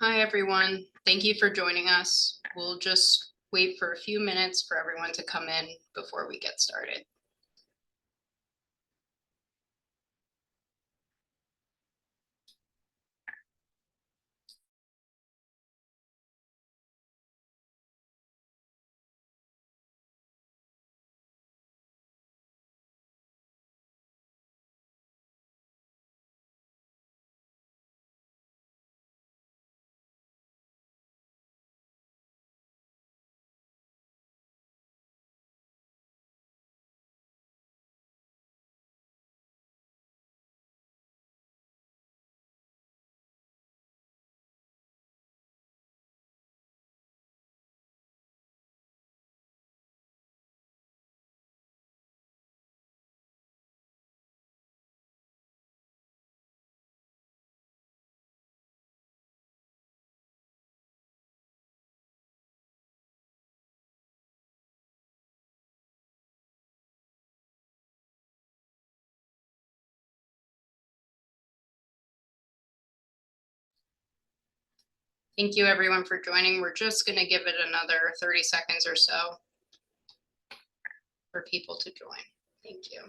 Hi, everyone. Thank you for joining us. We'll just wait for a few minutes for everyone to come in before we get started. Thank you, everyone, for joining. We're just going to give it another 30 seconds or so for people to join. Thank you.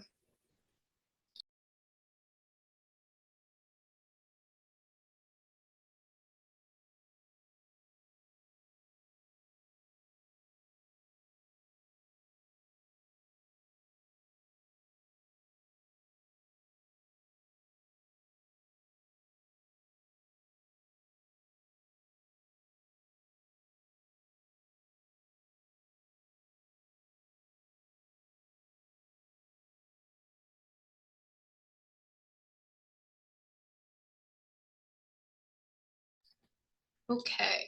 Okay.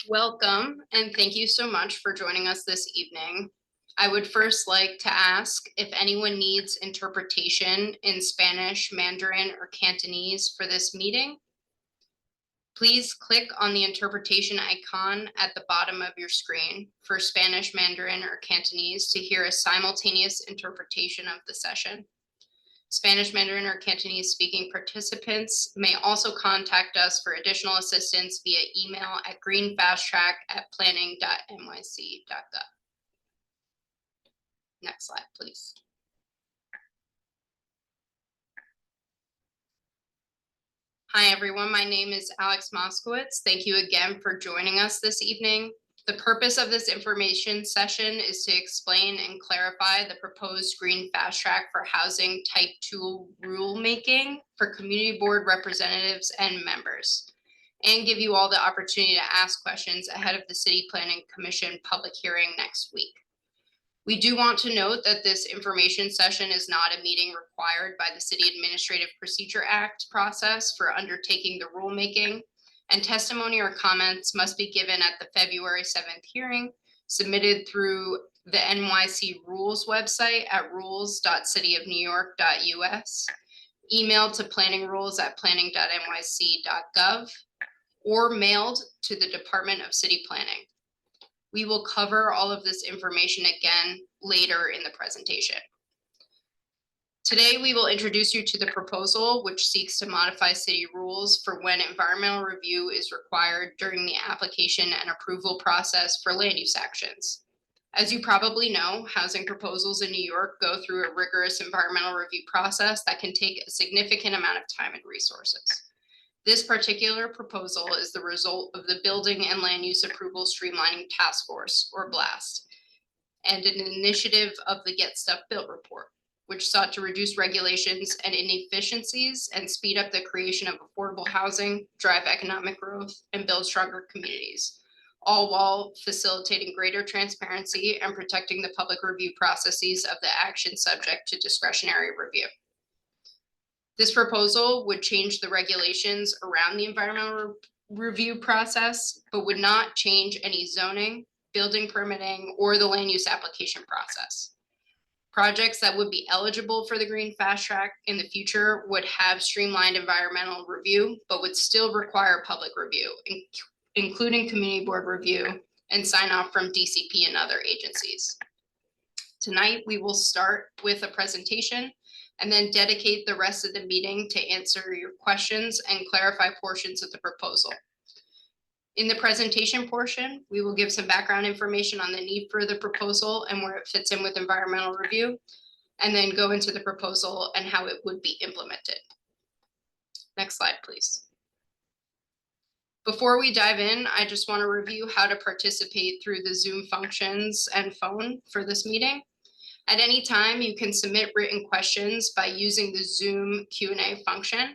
Welcome, and thank you so much for joining us this evening. I would first like to ask if anyone needs interpretation in Spanish, Mandarin, or Cantonese for this meeting. Please click on the interpretation icon at the bottom of your screen for Spanish, Mandarin, or Cantonese to hear a simultaneous interpretation of the session. Spanish, Mandarin, or Cantonese speaking participants may also contact us for additional assistance via email at green-fast-track@planning.nyc.gov. Next slide, please. Hi, everyone. My name is Alex Moskowitz. Thank you again for joining us this evening. The purpose of this information session is to explain and clarify the proposed Green Fast Track for Housing Type 2 rulemaking for community board representatives and members, and give you all the opportunity to ask questions ahead of the City Planning Commission public hearing next week. We do want to note that this information session is not a meeting required by the City Administrative Procedure Act process for undertaking the rulemaking, and testimony or comments must be given at the February 7th hearing, submitted through the NYC Rules website at rules.cityofnewyork.us, emailed to planningrules@planning.nyc.gov, or mailed to the Department of City Planning. We will cover all of this information again later in the presentation. Today, we will introduce you to the proposal, which seeks to modify city rules for when environmental review is required during the application and approval process for land use actions. As you probably know, housing proposals in New York go through a rigorous environmental review process that can take a significant amount of time and resources. This particular proposal is the result of the Building and Land Use Approval Streamlining Task Force, or BLAST, and an initiative of the Get Stuff Built report, which sought to reduce regulations and inefficiencies and speed up the creation of affordable housing, drive economic growth, and build stronger communities, all while facilitating greater transparency and protecting the public review processes of the action subject to discretionary review. This proposal would change the regulations around the environmental review process, but would not change any zoning, building permitting, or the land use application process. Projects that would be eligible for the Green Fast Track in the future would have streamlined environmental review, but would still require public review, including community board review and sign off from DCP and other agencies. Tonight, we will start with a presentation and then dedicate the rest of the meeting to answer your questions and clarify portions of the proposal. In the presentation portion, we will give some background information on the need for the proposal and where it fits in with environmental review, and then go into the proposal and how it would be implemented. Next slide, please. Before we dive in, I just want to review how to participate through the Zoom functions and phone for this meeting. At any time, you can submit written questions by using the Zoom Q&A function.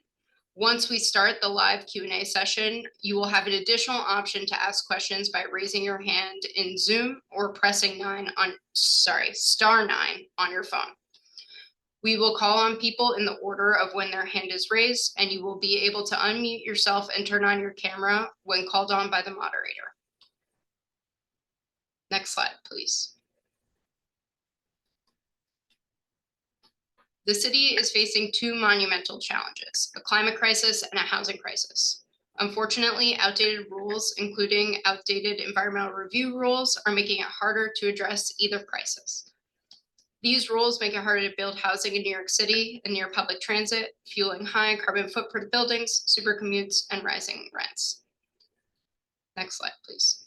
Once we start the live Q&A session, you will have an additional option to ask questions by raising your hand in Zoom or pressing star 9 on your phone. We will call on people in the order of when their hand is raised, and you will be able to unmute yourself and turn on your camera when called on by the moderator. Next slide, please. The city is facing two monumental challenges, a climate crisis and a housing crisis. Unfortunately, outdated rules, including outdated environmental review rules, are making it harder to address either crisis. These rules make it harder to build housing in New York City and near public transit, fueling high carbon footprint buildings, super commutes, and rising rents. Next slide, please.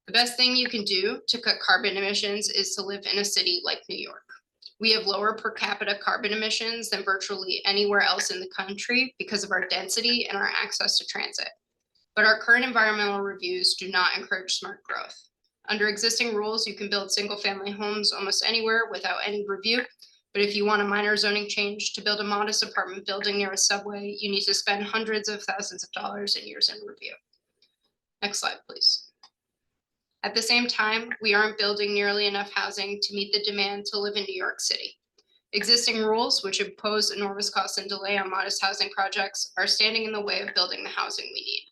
The best thing you can do to cut carbon emissions is to live in a city like New York. We have lower per capita carbon emissions than virtually anywhere else in the country because of our density and our access to transit. But our current environmental reviews do not encourage smart growth. Under existing rules, you can build single-family homes almost anywhere without any review. But if you want a minor zoning change to build a modest apartment building near a subway, you need to spend hundreds of thousands of dollars and years in review. Next slide, please. At the same time, we aren't building nearly enough housing to meet the demand to live in New York City. Existing rules, which impose enormous costs and delay on modest housing projects, are standing in the way of building the housing we need.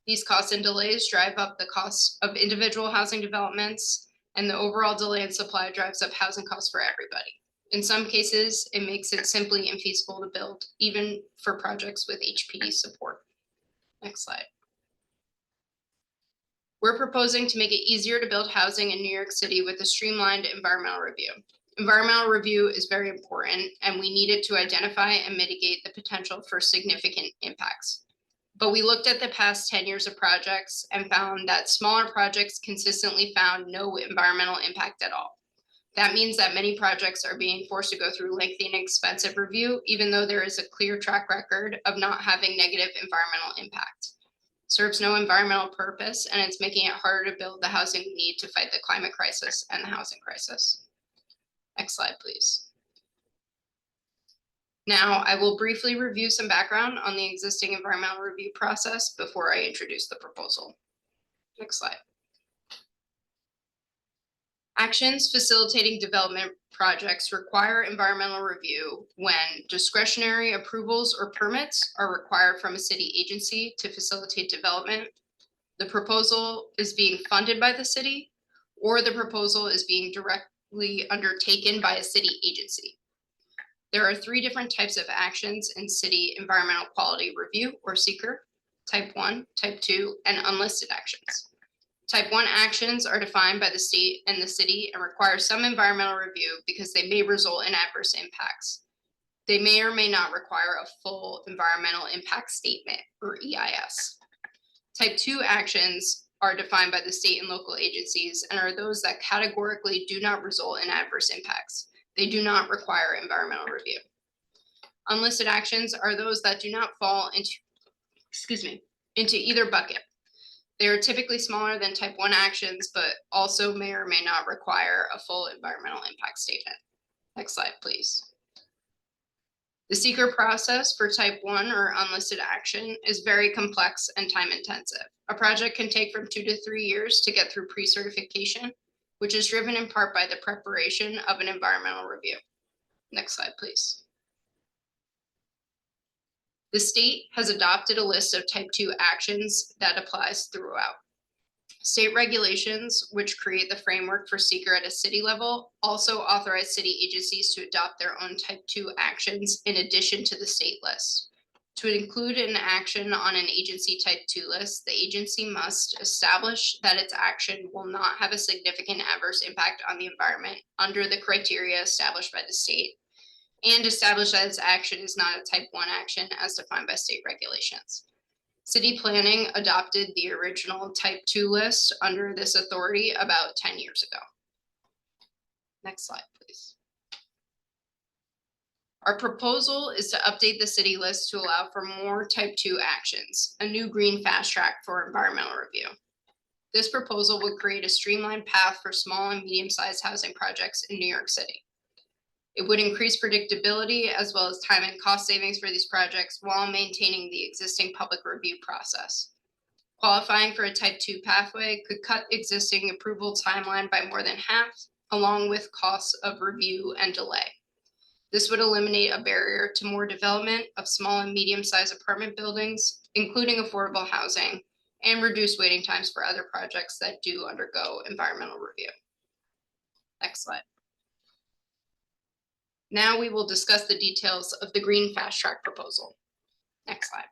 These costs and delays drive up the cost of individual housing developments, and the overall delay in supply drives up housing costs for everybody. In some cases, it makes it simply infeasible to build, even for projects with HPD support. Next slide. We're proposing to make it easier to build housing in New York City with a streamlined environmental review. Environmental review is very important, and we need it to identify and mitigate the potential for significant impacts. But we looked at the past 10 years of projects and found that smaller projects consistently found no environmental impact at all. That means that many projects are being forced to go through lengthy and expensive review, even though there is a clear track record of not having negative environmental impact. Serves no environmental purpose, and it's making it harder to build the housing we need to fight the climate crisis and the housing crisis. Next slide, please. Now, I will briefly review some background on the existing environmental review process before I introduce the proposal. Next slide. Actions facilitating development projects require environmental review when discretionary approvals or permits are required from a city agency to facilitate development, the proposal is being funded by the city, or the proposal is being directly undertaken by a city agency. There are three different types of actions in city environmental quality review, or seeker: type 1, type 2, and unlisted actions. Type 1 actions are defined by the state and the city and require some environmental review because they may result in adverse impacts. They may or may not require a full environmental impact statement, or EIS. Type 2 actions are defined by the state and local agencies and are those that categorically do not result in adverse impacts. They do not require environmental review. Unlisted actions are those that do not fall into either bucket. They are typically smaller than type 1 actions, but also may or may not require a full environmental impact statement. Next slide, please. The seeker process for type 1 or unlisted action is very complex and time intensive. A project can take from 2 to 3 years to get through pre-certification, which is driven in part by the preparation of an environmental review. Next slide, please. The state has adopted a list of type 2 actions that applies throughout. State regulations, which create the framework for seeker at a city level, also authorize city agencies to adopt their own type 2 actions in addition to the state list. To include an action on an agency type 2 list, the agency must establish that its action will not have a significant adverse impact on the environment under the criteria established by the state, and establish that its action is not a type 1 action as defined by state regulations. City planning adopted the original type 2 list under this authority about 10 years ago. Next slide, please. Our proposal is to update the city list to allow for more type 2 actions, a new green fast track for environmental review. This proposal would create a streamlined path for small and medium-sized housing projects in New York City. It would increase predictability as well as time and cost savings for these projects while maintaining the existing public review process. Qualifying for a type 2 pathway could cut existing approval timeline by more than half, along with costs of review and delay. This would eliminate a barrier to more development of small and medium-sized apartment buildings, including affordable housing, and reduce waiting times for other projects that do undergo environmental review. Next slide. Now we will discuss the details of the Green Fast Track proposal. Next slide.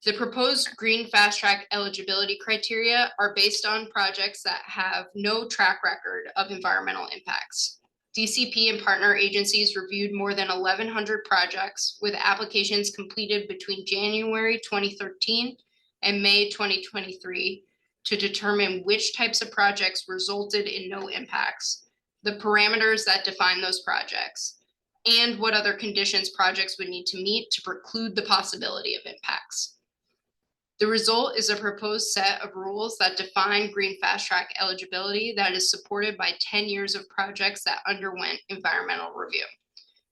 The proposed Green Fast Track eligibility criteria are based on projects that have no track record of environmental impacts. DCP and partner agencies reviewed more than 1,100 projects with applications completed between January 2013 and May 2023 to determine which types of projects resulted in no impacts, the parameters that define those projects, and what other conditions projects would need to meet to preclude the possibility of impacts. The result is a proposed set of rules that define Green Fast Track eligibility that is supported by 10 years of projects that underwent environmental review.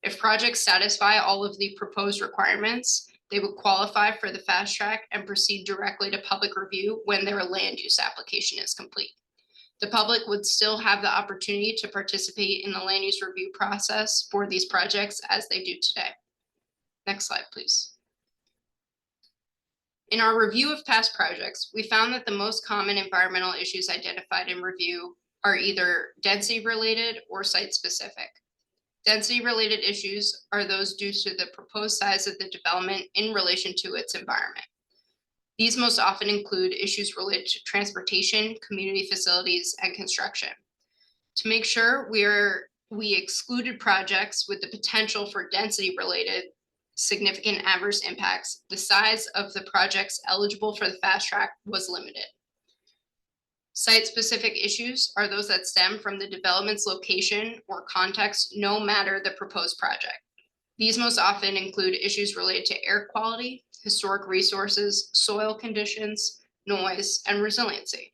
If projects satisfy all of the proposed requirements, they would qualify for the fast track and proceed directly to public review when their land use application is complete. The public would still have the opportunity to participate in the land use review process for these projects as they do today. Next slide, please. In our review of past projects, we found that the most common environmental issues identified in review are either density-related or site-specific. Density-related issues are those due to the proposed size of the development in relation to its environment. These most often include issues related to transportation, community facilities, and construction. To make sure we excluded projects with the potential for density-related significant adverse impacts, the size of the projects eligible for the fast track was limited. Site-specific issues are those that stem from the development's location or context, no matter the proposed project. These most often include issues related to air quality, historic resources, soil conditions, noise, and resiliency.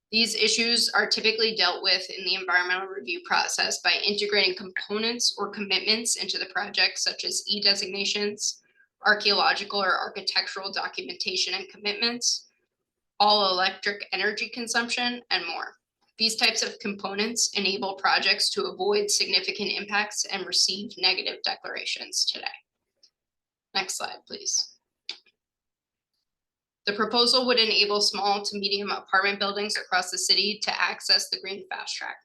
These issues are typically dealt with in the environmental review process by integrating components or commitments into the project, such as e-designations, archaeological or architectural documentation and commitments, all electric energy consumption, and more. These types of components enable projects to avoid significant impacts and receive negative declarations today. Next slide, please. The proposal would enable small to medium apartment buildings across the city to access the Green Fast Track.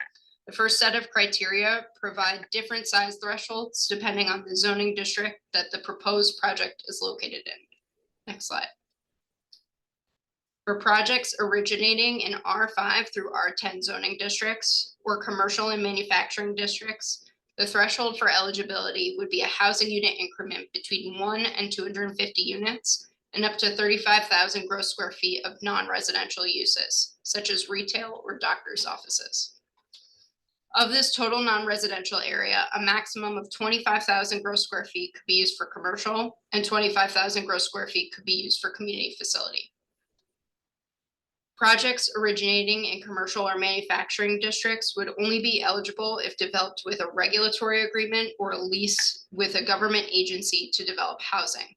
The first set of criteria provide different size thresholds depending on the zoning district that the proposed project is located in. Next slide. For projects originating in R5 through R10 zoning districts or commercial and manufacturing districts, the threshold for eligibility would be a housing unit increment between 1 and 250 units and up to 35,000 gross square feet of non-residential uses, such as retail or doctor's offices. Of this total non-residential area, a maximum of 25,000 gross square feet could be used for commercial and 25,000 gross square feet could be used for community facility. Projects originating in commercial or manufacturing districts would only be eligible if developed with a regulatory agreement or a lease with a government agency to develop housing,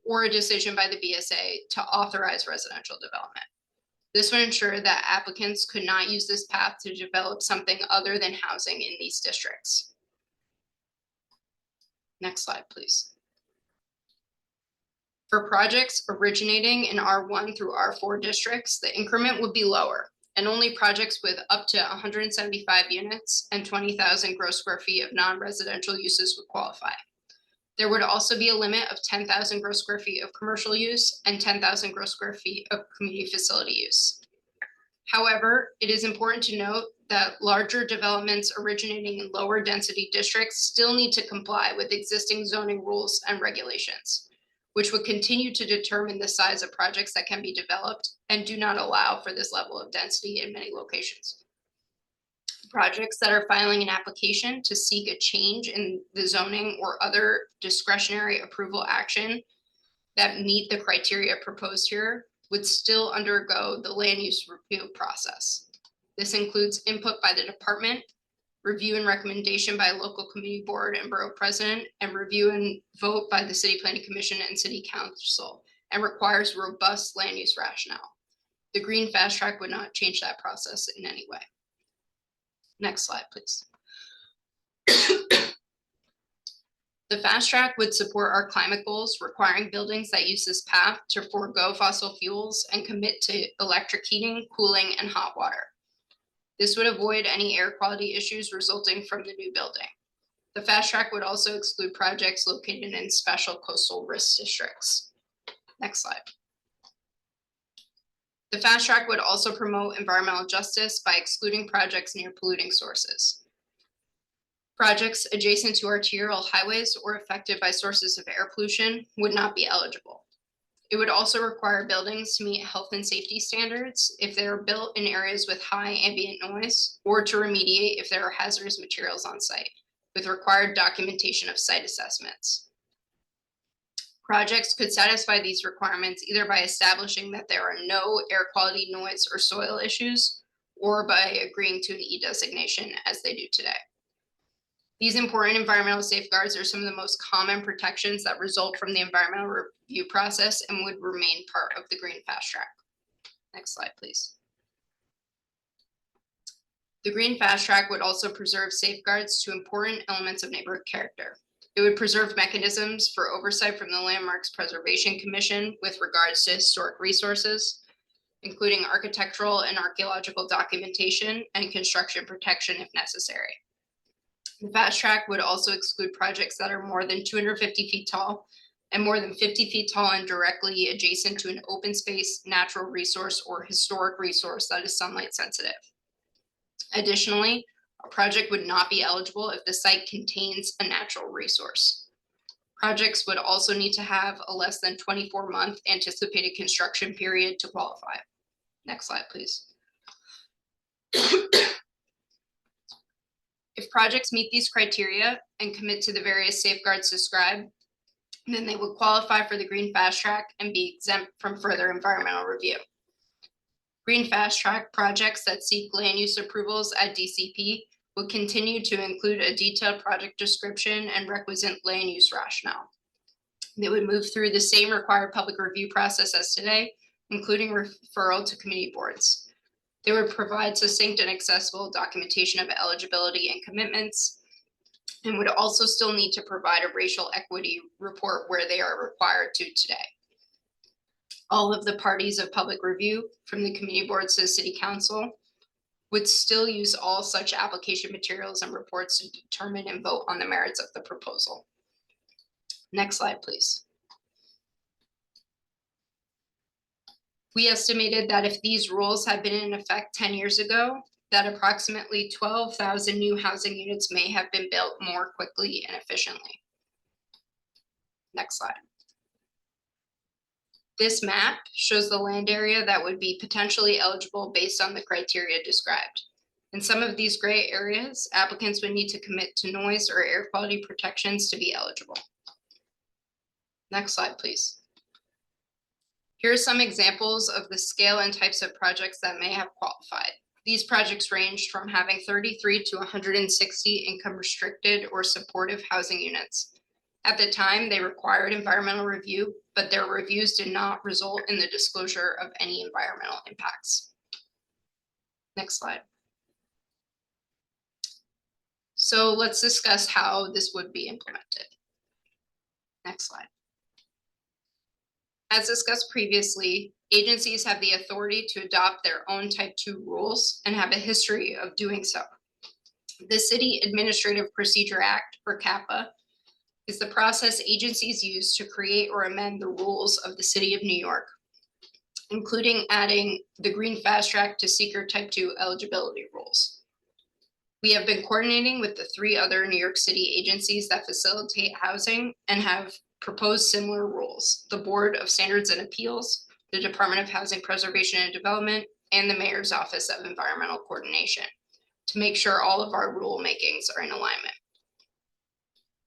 or a decision by the BSA to authorize residential development. This would ensure that applicants could not use this path to develop something other than housing in these districts. Next slide, please. For projects originating in R1 through R4 districts, the increment would be lower, and only projects with up to 175 units and 20,000 gross square feet of non-residential uses would qualify. There would also be a limit of 10,000 gross square feet of commercial use and 10,000 gross square feet of community facility use. However, it is important to note that larger developments originating in lower density districts still need to comply with existing zoning rules and regulations, which would continue to determine the size of projects that can be developed and do not allow for this level of density in many locations. Projects that are filing an application to seek a change in the zoning or other discretionary approval action that meet the criteria proposed here would still undergo the land use review process. This includes input by the department, review and recommendation by local community board and borough president, and review and vote by the city planning commission and city council, and requires robust land use rationale. The green fast track would not change that process in any way. Next slide, please. The fast track would support our climate goals, requiring buildings that use this path to forego fossil fuels and commit to electric heating, cooling, and hot water. This would avoid any air quality issues resulting from the new building. The fast track would also exclude projects located in special coastal risk districts. Next slide. The fast track would also promote environmental justice by excluding projects near polluting sources. Projects adjacent to arterial highways or affected by sources of air pollution would not be eligible. It would also require buildings to meet health and safety standards if they are built in areas with high ambient noise, or to remediate if there are hazardous materials on site, with required documentation of site assessments. Projects could satisfy these requirements either by establishing that there are no air quality, noise, or soil issues, or by agreeing to an E designation as they do today. These important environmental safeguards are some of the most common protections that result from the environmental review process and would remain part of the green fast track. Next slide, please. The green fast track would also preserve safeguards to important elements of neighborhood character. It would preserve mechanisms for oversight from the Landmarks Preservation Commission with regards to historic resources, including architectural and archaeological documentation and construction protection if necessary. The fast track would also exclude projects that are more than 250 feet tall and more than 50 feet tall and directly adjacent to an open space, natural resource, or historic resource that is sunlight sensitive. Additionally, a project would not be eligible if the site contains a natural resource. Projects would also need to have a less than 24-month anticipated construction period to qualify. Next slide, please. If projects meet these criteria and commit to the various safeguards described, then they would qualify for the green fast track and be exempt from further environmental review. Green fast track projects that seek land use approvals at DCP would continue to include a detailed project description and requisite land use rationale. They would move through the same required public review process as today, including referral to committee boards. They would provide succinct and accessible documentation of eligibility and commitments, and would also still need to provide a racial equity report where they are required to today. All of the parties of public review, from the committee boards to the city council, would still use all such application materials and reports to determine and vote on the merits of the proposal. Next slide, please. We estimated that if these rules had been in effect 10 years ago, that approximately 12,000 new housing units may have been built more quickly and efficiently. Next slide. This map shows the land area that would be potentially eligible based on the criteria described. In some of these gray areas, applicants would need to commit to noise or air quality protections to be eligible. Next slide, please. Here are some examples of the scale and types of projects that may have qualified. These projects ranged from having 33 to 160 income restricted or supportive housing units. At the time, they required environmental review, but their reviews did not result in the disclosure of any environmental impacts. Next slide. So let's discuss how this would be implemented. Next slide. As discussed previously, agencies have the authority to adopt their own Type 2 rules and have a history of doing so. The City Administrative Procedure Act, or CAPA, is the process agencies use to create or amend the rules of the City of New York, including adding the Green Fast Track to seeker Type 2 eligibility rules. We have been coordinating with the 3 other New York City agencies that facilitate housing and have proposed similar rules: the Board of Standards and Appeals, the Department of Housing Preservation and Development, and the Mayor's Office of Environmental Coordination, to make sure all of our rulemakings are in alignment.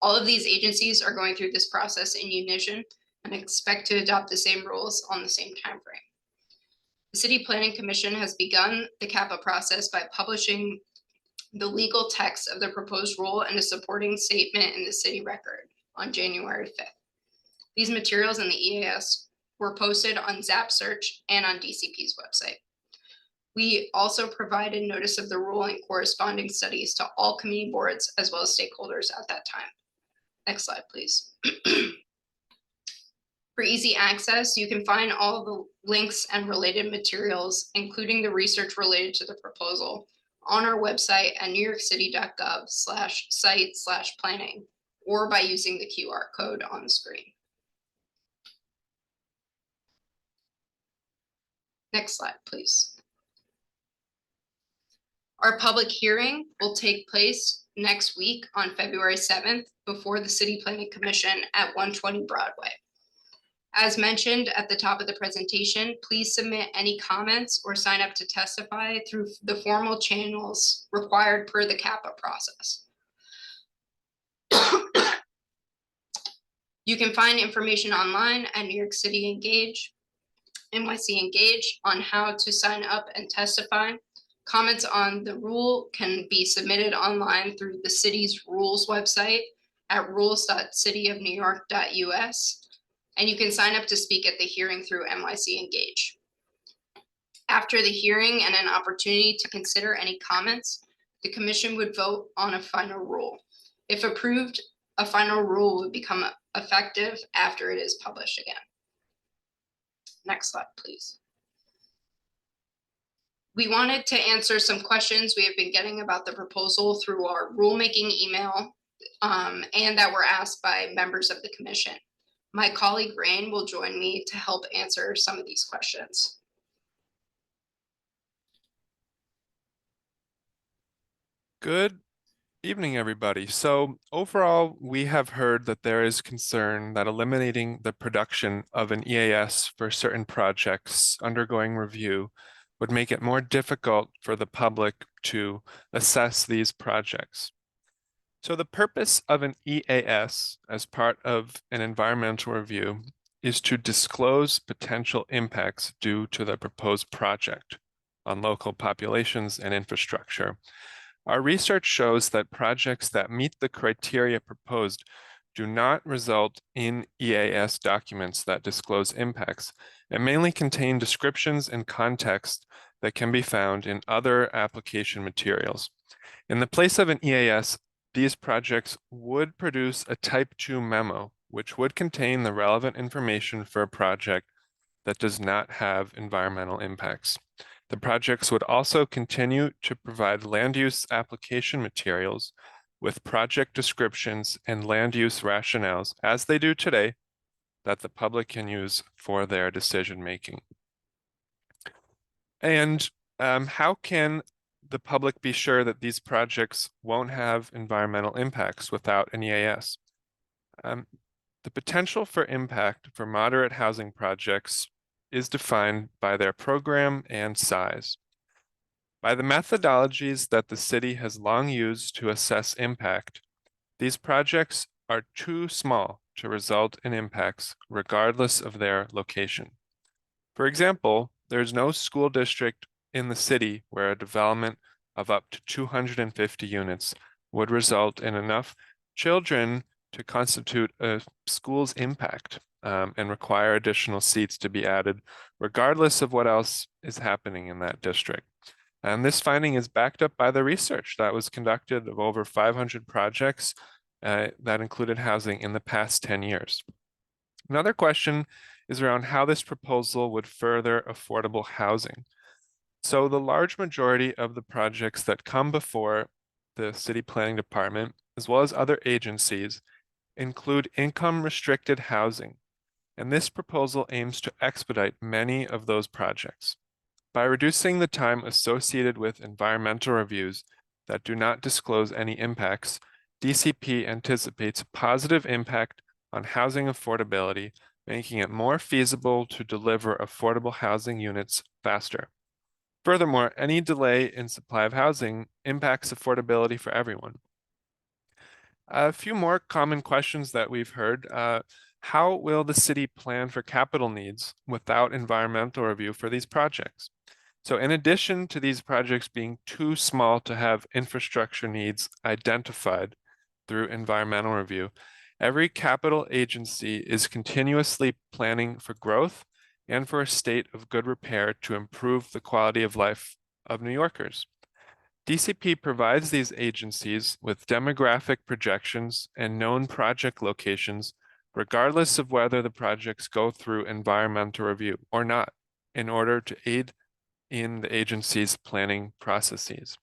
All of these agencies are going through this process in unison and expect to adopt the same rules on the same timeframe. The City Planning Commission has begun the CAPA process by publishing the legal text of the proposed rule and a supporting statement in the city record on January 5th. These materials in the EAS were posted on Zap Search and on DCP's website. We also provided notice of the rule and corresponding studies to all community boards as well as stakeholders at that time. Next slide, please. For easy access, you can find all the links and related materials, including the research related to the proposal, on our website at nyc.gov/site/planning, or by using the QR code on the screen. Next slide, please. Our public hearing will take place next week on February 7th before the City Planning Commission at 120 Broadway. As mentioned at the top of the presentation, please submit any comments or sign up to testify through the formal channels required per the CAPA process. You can find information online at New York City Engage, NYC Engage, on how to sign up and testify. Comments on the rule can be submitted online through the city's rules website at rules.cityofnewyork.us. And you can sign up to speak at the hearing through NYC Engage. After the hearing and an opportunity to consider any comments, the commission would vote on a final rule. If approved, a final rule would become effective after it is published again. Next slide, please. We wanted to answer some questions we have been getting about the proposal through our rulemaking email and that were asked by members of the commission. My colleague Rain will join me to help answer some of these questions. Good evening, everybody. So overall, we have heard that there is concern that eliminating the production of an EAS for certain projects undergoing review would make it more difficult for the public to assess these projects. So the purpose of an EAS as part of an environmental review is to disclose potential impacts due to the proposed project on local populations and infrastructure. Our research shows that projects that meet the criteria proposed do not result in EAS documents that disclose impacts and mainly contain descriptions and context that can be found in other application materials. In the place of an EAS, these projects would produce a Type 2 memo, which would contain the relevant information for a project that does not have environmental impacts. The projects would also continue to provide land use application materials with project descriptions and land use rationales, as they do today, that the public can use for their decision making. And how can the public be sure that these projects won't have environmental impacts without an EAS? The potential for impact for moderate housing projects is defined by their program and size. By the methodologies that the city has long used to assess impact, these projects are too small to result in impacts regardless of their location. For example, there's no school district in the city where a development of up to 250 units would result in enough children to constitute a school's impact and require additional seats to be added, regardless of what else is happening in that district. And this finding is backed up by the research that was conducted of over 500 projects that included housing in the past 10 years. Another question is around how this proposal would further affordable housing. So the large majority of the projects that come before the City Planning Department, as well as other agencies, include income-restricted housing, and this proposal aims to expedite many of those projects. By reducing the time associated with environmental reviews, that do not disclose any impacts, DCP anticipates a positive impact on housing affordability, making it more feasible to deliver affordable housing units faster. Furthermore, any delay in supply of housing impacts affordability for everyone. A few more common questions that we've heard. How will the city plan for capital needs without environmental review for these projects? So in addition to these projects being too small to have infrastructure needs identified through environmental review, every capital agency is continuously planning for growth and for a state of good repair to improve the quality of life of New Yorkers. DCP provides these agencies with demographic projections and known project locations, regardless of whether the projects go through environmental review or not, in order to aid in the agency's planning processes.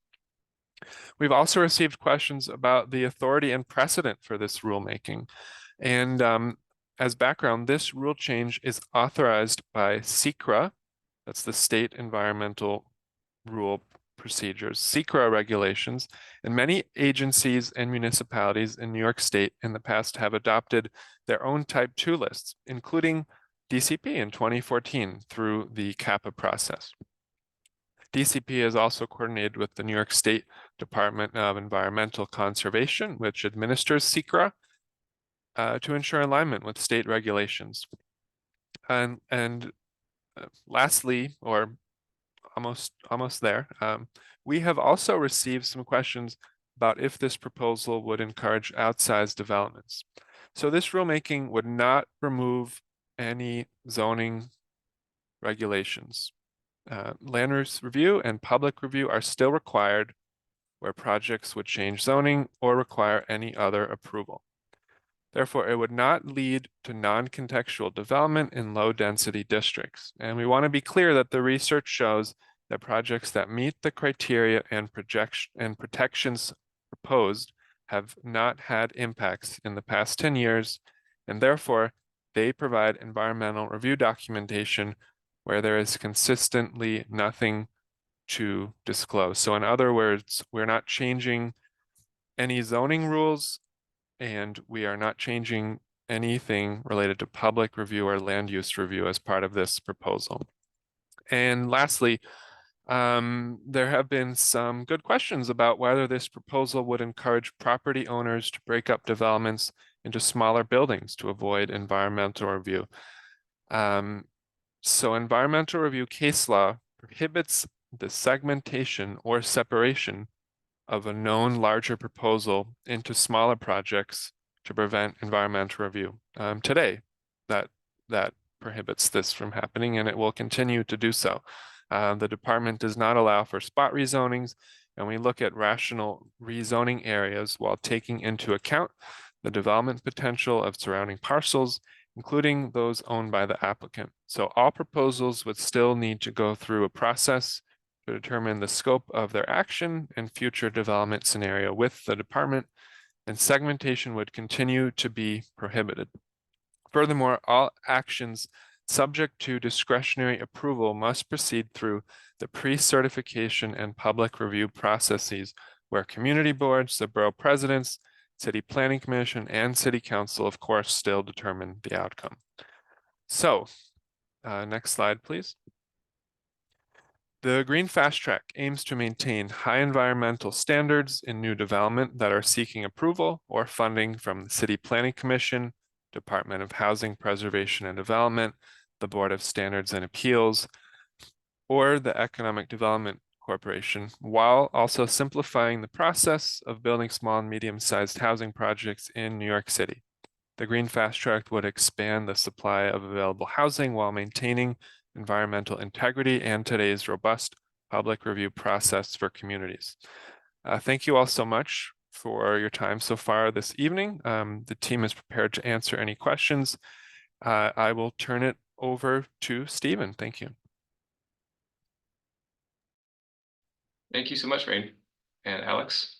We've also received questions about the authority and precedent for this rulemaking. And as background, this rule change is authorized by SECRA, that's the State Environmental Rule Procedures, SECRA regulations, and many agencies and municipalities in New York State in the past have adopted their own Type 2 lists, including DCP in 2014 through the CAPA process. DCP is also coordinated with the New York State Department of Environmental Conservation, which administers SECRA, to ensure alignment with state regulations. And lastly, or almost there, we have also received some questions about if this proposal would encourage outsized developments. So this rulemaking would not remove any zoning regulations. Land use review and public review are still required where projects would change zoning or require any other approval. Therefore, it would not lead to non-contextual development in low-density districts. And we want to be clear that the research shows that projects that meet the criteria and protections proposed have not had impacts in the past 10 years, and therefore they provide environmental review documentation where there is consistently nothing to disclose. So in other words, we're not changing any zoning rules, and we are not changing anything related to public review or land use review as part of this proposal. And lastly, there have been some good questions about whether this proposal would encourage property owners to break up developments into smaller buildings to avoid environmental review. So environmental review case law prohibits the segmentation or separation of a known larger proposal into smaller projects to prevent environmental review. Today, that prohibits this from happening, and it will continue to do so. The department does not allow for spot rezonings, and we look at rational rezoning areas while taking into account the development potential of surrounding parcels, including those owned by the applicant. So all proposals would still need to go through a process to determine the scope of their action and future development scenario with the department, and segmentation would continue to be prohibited. Furthermore, all actions subject to discretionary approval must proceed through the pre-certification and public review processes where community boards, the borough presidents, city planning commission, and city council, of course, still determine the outcome. So, next slide, please. The Green Fast Track aims to maintain high environmental standards in new development that are seeking approval or funding from the City Planning Commission, Department of Housing Preservation and Development, the Board of Standards and Appeals, or the Economic Development Corporation, while also simplifying the process of building small and medium-sized housing projects in New York City. The Green Fast Track would expand the supply of available housing while maintaining environmental integrity and today's robust public review process for communities. Thank you all so much for your time so far this evening. The team is prepared to answer any questions. I will turn it over to Stephen. Thank you. Thank you so much, Rain and Alex.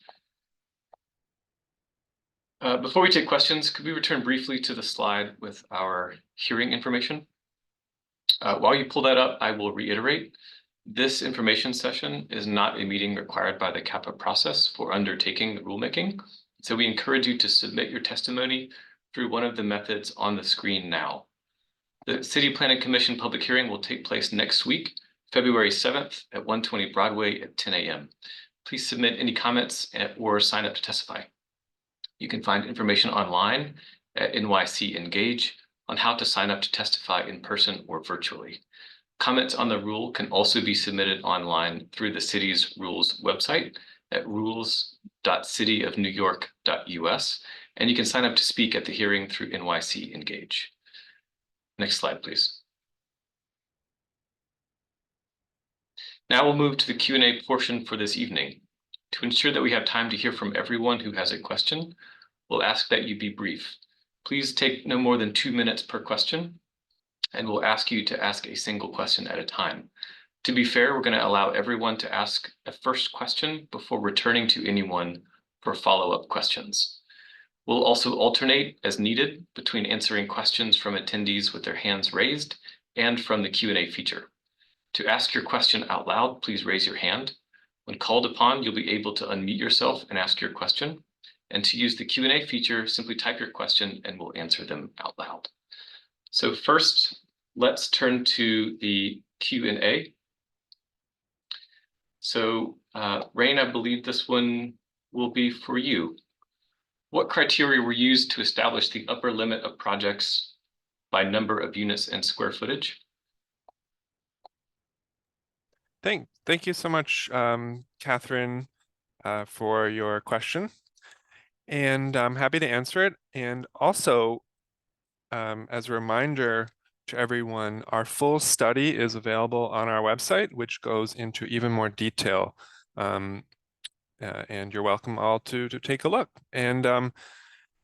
Before we take questions, could we return briefly to the slide with our hearing information? While you pull that up, I will reiterate This information session is not a meeting required by the CAPA process for undertaking the rulemaking. So we encourage you to submit your testimony through one of the methods on the screen now. The City Planning Commission public hearing will take place next week, February 7th at 120 Broadway at 10 a.m. Please submit any comments or sign up to testify. You can find information online at NYC Engage on how to sign up to testify in person or virtually. Comments on the rule can also be submitted online through the city's rules website at rules.cityofnewyork.us, and you can sign up to speak at the hearing through NYC Engage. Next slide, please. Now we'll move to the Q&A portion for this evening. To ensure that we have time to hear from everyone who has a question, we'll ask that you be brief. Please take no more than 2 minutes per question, and we'll ask you to ask a single question at a time. To be fair, we're going to allow everyone to ask a first question before returning to anyone for follow-up questions. We'll also alternate as needed between answering questions from attendees with their hands raised and from the Q&A feature. To ask your question out loud, please raise your hand. When called upon, you'll be able to unmute yourself and ask your question. And to use the Q&A feature, simply type your question and we'll answer them out loud. So first, let's turn to the Q&A. So Rain, I believe this one will be for you. What criteria were used to establish the upper limit of projects by number of units and square footage? Thank you so much, Catherine, for your question. And I'm happy to answer it. And also, as a reminder to everyone, our full study is available on our website, which goes into even more detail. And you're welcome all to take a look. And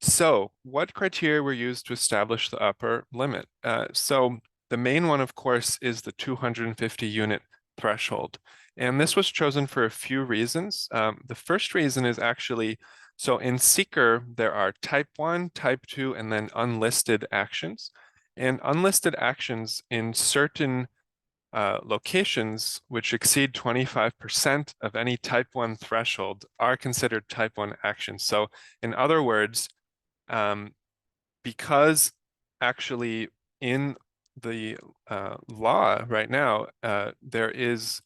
so what criteria were used to establish the upper limit? So the main one, of course, is the 250 unit threshold. And this was chosen for a few reasons. The first reason is actually, so in seeker, there are type 1, type 2, and then unlisted actions. And unlisted actions in certain locations which exceed 25% of any type 1 threshold are considered type 1 actions. So in other words, because actually in the law right now, there is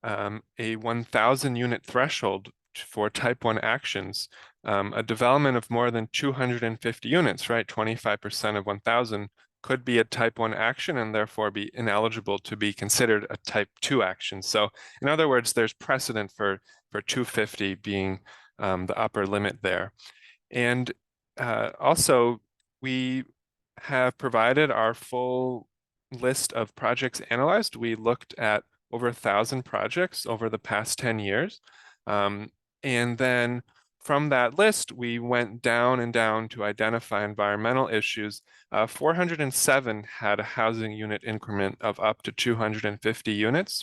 a 1,000 unit threshold for type 1 actions. A development of more than 250 units, right, 25% of 1,000 could be a type 1 action and therefore be ineligible to be considered a type 2 action. So in other words, there's precedent for 250 being the upper limit there. And also, we have provided our full list of projects analyzed. We looked at over 1,000 projects over the past 10 years. And then from that list, we went down and down to identify environmental issues. 407 had a housing unit increment of up to 250 units.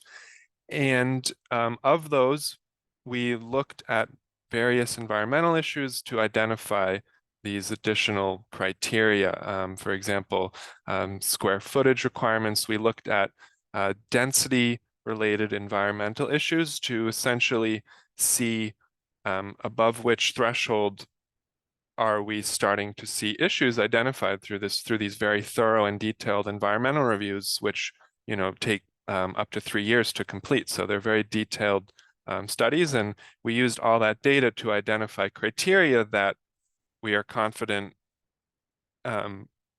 And of those, we looked at various environmental issues to identify these additional criteria. For example, square footage requirements. We looked at density-related environmental issues to essentially see above which threshold are we starting to see issues identified through these very thorough and detailed environmental reviews, which take up to 3 years to complete. So they're very detailed studies, and we used all that data to identify criteria that we are confident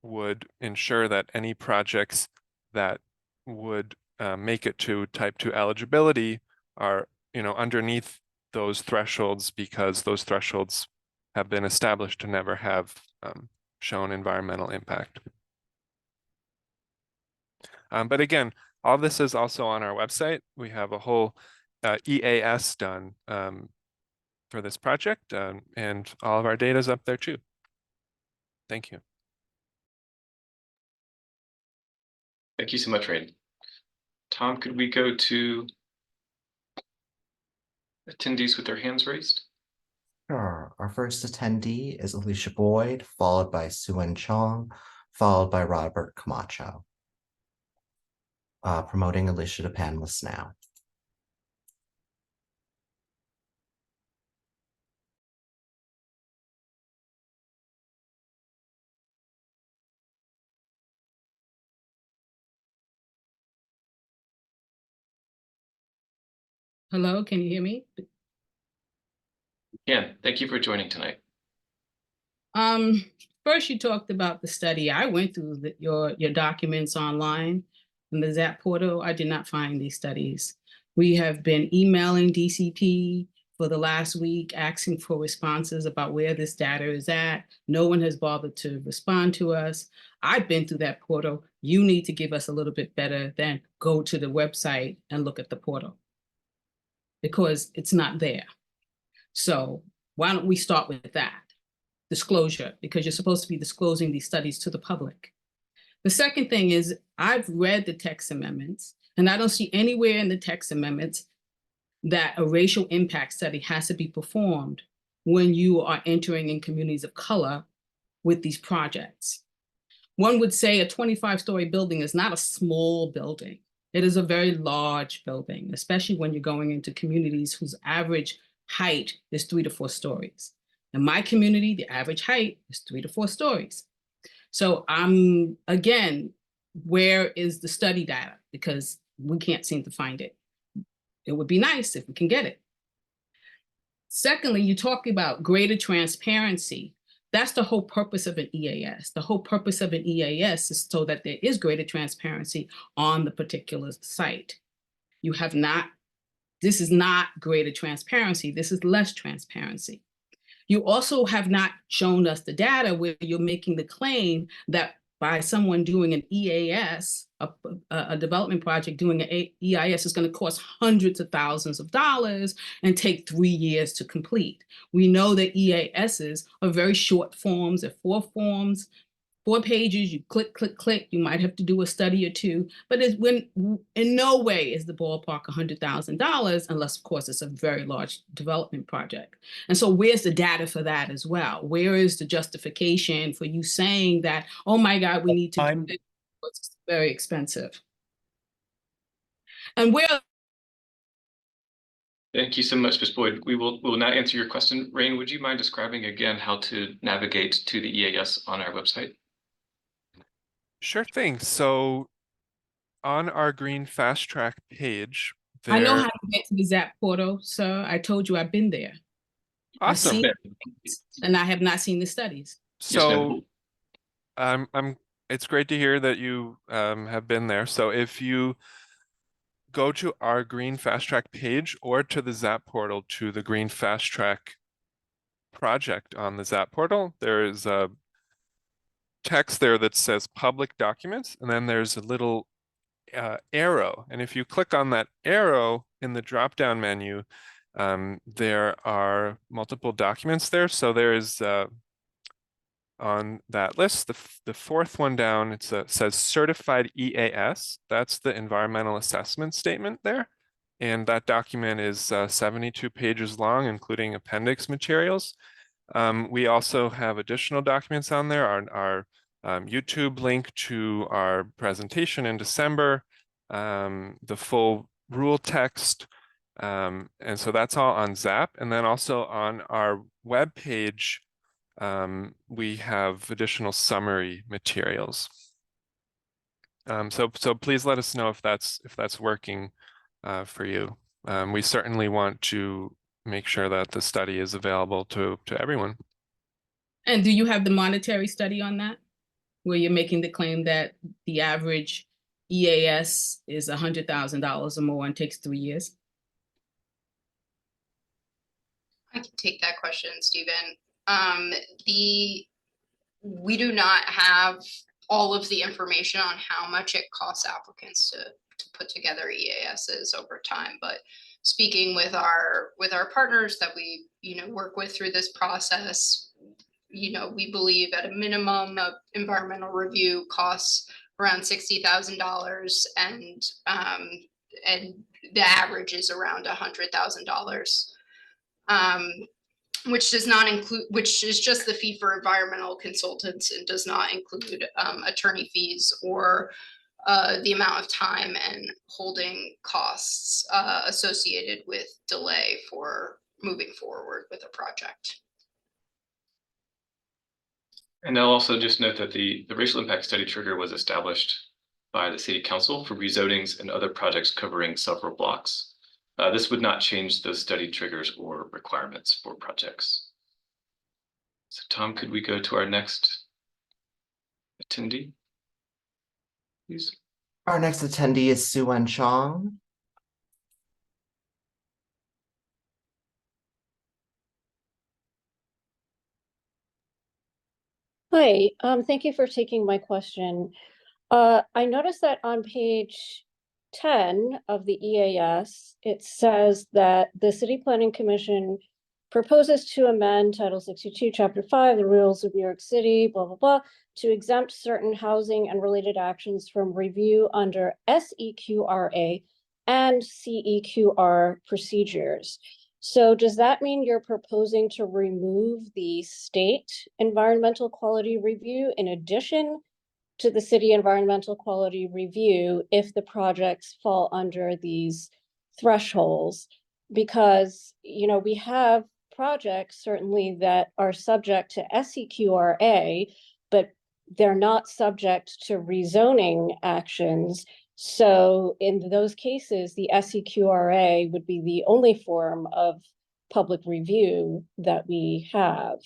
would ensure that any projects that would make it to type 2 eligibility are underneath those thresholds, because those thresholds have been established to never have shown environmental impact. But again, all this is also on our website. We have a whole EAS done for this project, and all of our data is up there too. Thank you. Thank you so much, Rain. Tom, could we go to attendees with their hands raised? Sure. Our first attendee is Alicia Boyd, followed by Suen Chong, followed by Robert Camacho. Promoting Alicia to panelist now. Hello, can you hear me? Yeah, thank you for joining tonight. First you talked about the study. I went through your documents online in the ZAP portal. I did not find these studies. We have been emailing DCP for the last week, asking for responses about where this data is at. No one has bothered to respond to us. I've been through that portal. You need to give us a little bit better than go to the website and look at the portal, because it's not there. So why don't we start with that? Disclosure, because you're supposed to be disclosing these studies to the public. The second thing is, I've read the text amendments, and I don't see anywhere in the text amendments that a racial impact study has to be performed when you are entering in communities of color with these projects. One would say a 25-story building is not a small building. It is a very large building, especially when you're going into communities whose average height is 3 to 4 stories. In my community, the average height is 3 to 4 stories. So again, where is the study data? Because we can't seem to find it. It would be nice if we can get it. Secondly, you talk about greater transparency. That's the whole purpose of an EAS. The whole purpose of an EAS is so that there is greater transparency on the particular site. You have not, this is not greater transparency, this is less transparency. You also have not shown us the data where you're making the claim that by someone doing an EAS, a development project doing an EIS is going to cost hundreds of thousands of dollars and take 3 years to complete. We know that EASs are very short forms, they're 4 forms, 4 pages, you click, click, click, you might have to do a study or 2, but in no way is the ballpark $100,000 unless, of course, it's a very large development project. And so where's the data for that as well? Where is the justification for you saying that, oh my God, we need to do this, it's very expensive? And where... Thank you so much, Ms. Boyd. We will now answer your question. Rain, would you mind describing again how to navigate to the EAS on our website? Sure thing. So on our Green Fast Track page, I know how to get to the ZAP portal, sir. I told you I've been there. Awesome. I've seen it, and I have not seen the studies. So it's great to hear that you have been there. So if you go to our Green Fast Track page or to the ZAP portal to the Green Fast Track project on the ZAP portal, there is a text there that says public documents, and then there's a little arrow. And if you click on that arrow in the drop-down menu, there are multiple documents there. So there is on that list, the 4th one down, it says certified EAS. That's the environmental assessment statement there. And that document is 72 pages long, including appendix materials. We also have additional documents on there, our YouTube link to our presentation in December, the full rule text, and so that's all on ZAP. And then also on our web page, we have additional summary materials. So please let us know if that's working for you. We certainly want to make sure that the study is available to everyone. And do you have the monetary study on that, where you're making the claim that the average EAS is $100,000 or more and takes 3 years? I can take that question, Stephen. We do not have all of the information on how much it costs applicants to put together EASs over time, but speaking with our partners that we work with through this process, we believe at a minimum of environmental review costs around $60,000, and the average is around $100,000. Which does not include, which is just the fee for environmental consultants and does not include attorney fees or the amount of time and holding costs associated with delay for moving forward with a project. And I'll also just note that the racial impact study trigger was established by the City Council for rezonings and other projects covering several blocks. This would not change those study triggers or requirements for projects. So Tom, could we go to our next attendee, please? Our next attendee is Suen Chong. Hi, thank you for taking my question. I noticed that on page 10 of the EAS, it says that the City Planning Commission proposes to amend Title 62, Chapter 5, the rules of New York City, blah, blah, blah, to exempt certain housing and related actions from review under SEQRA and CEQR procedures. So does that mean you're proposing to remove the state environmental quality review in addition to the city environmental quality review if the projects fall under these thresholds? Because, you know, we have projects certainly that are subject to SEQRA, but they're not subject to rezoning actions. So in those cases, the SEQRA would be the only form of public review that we have.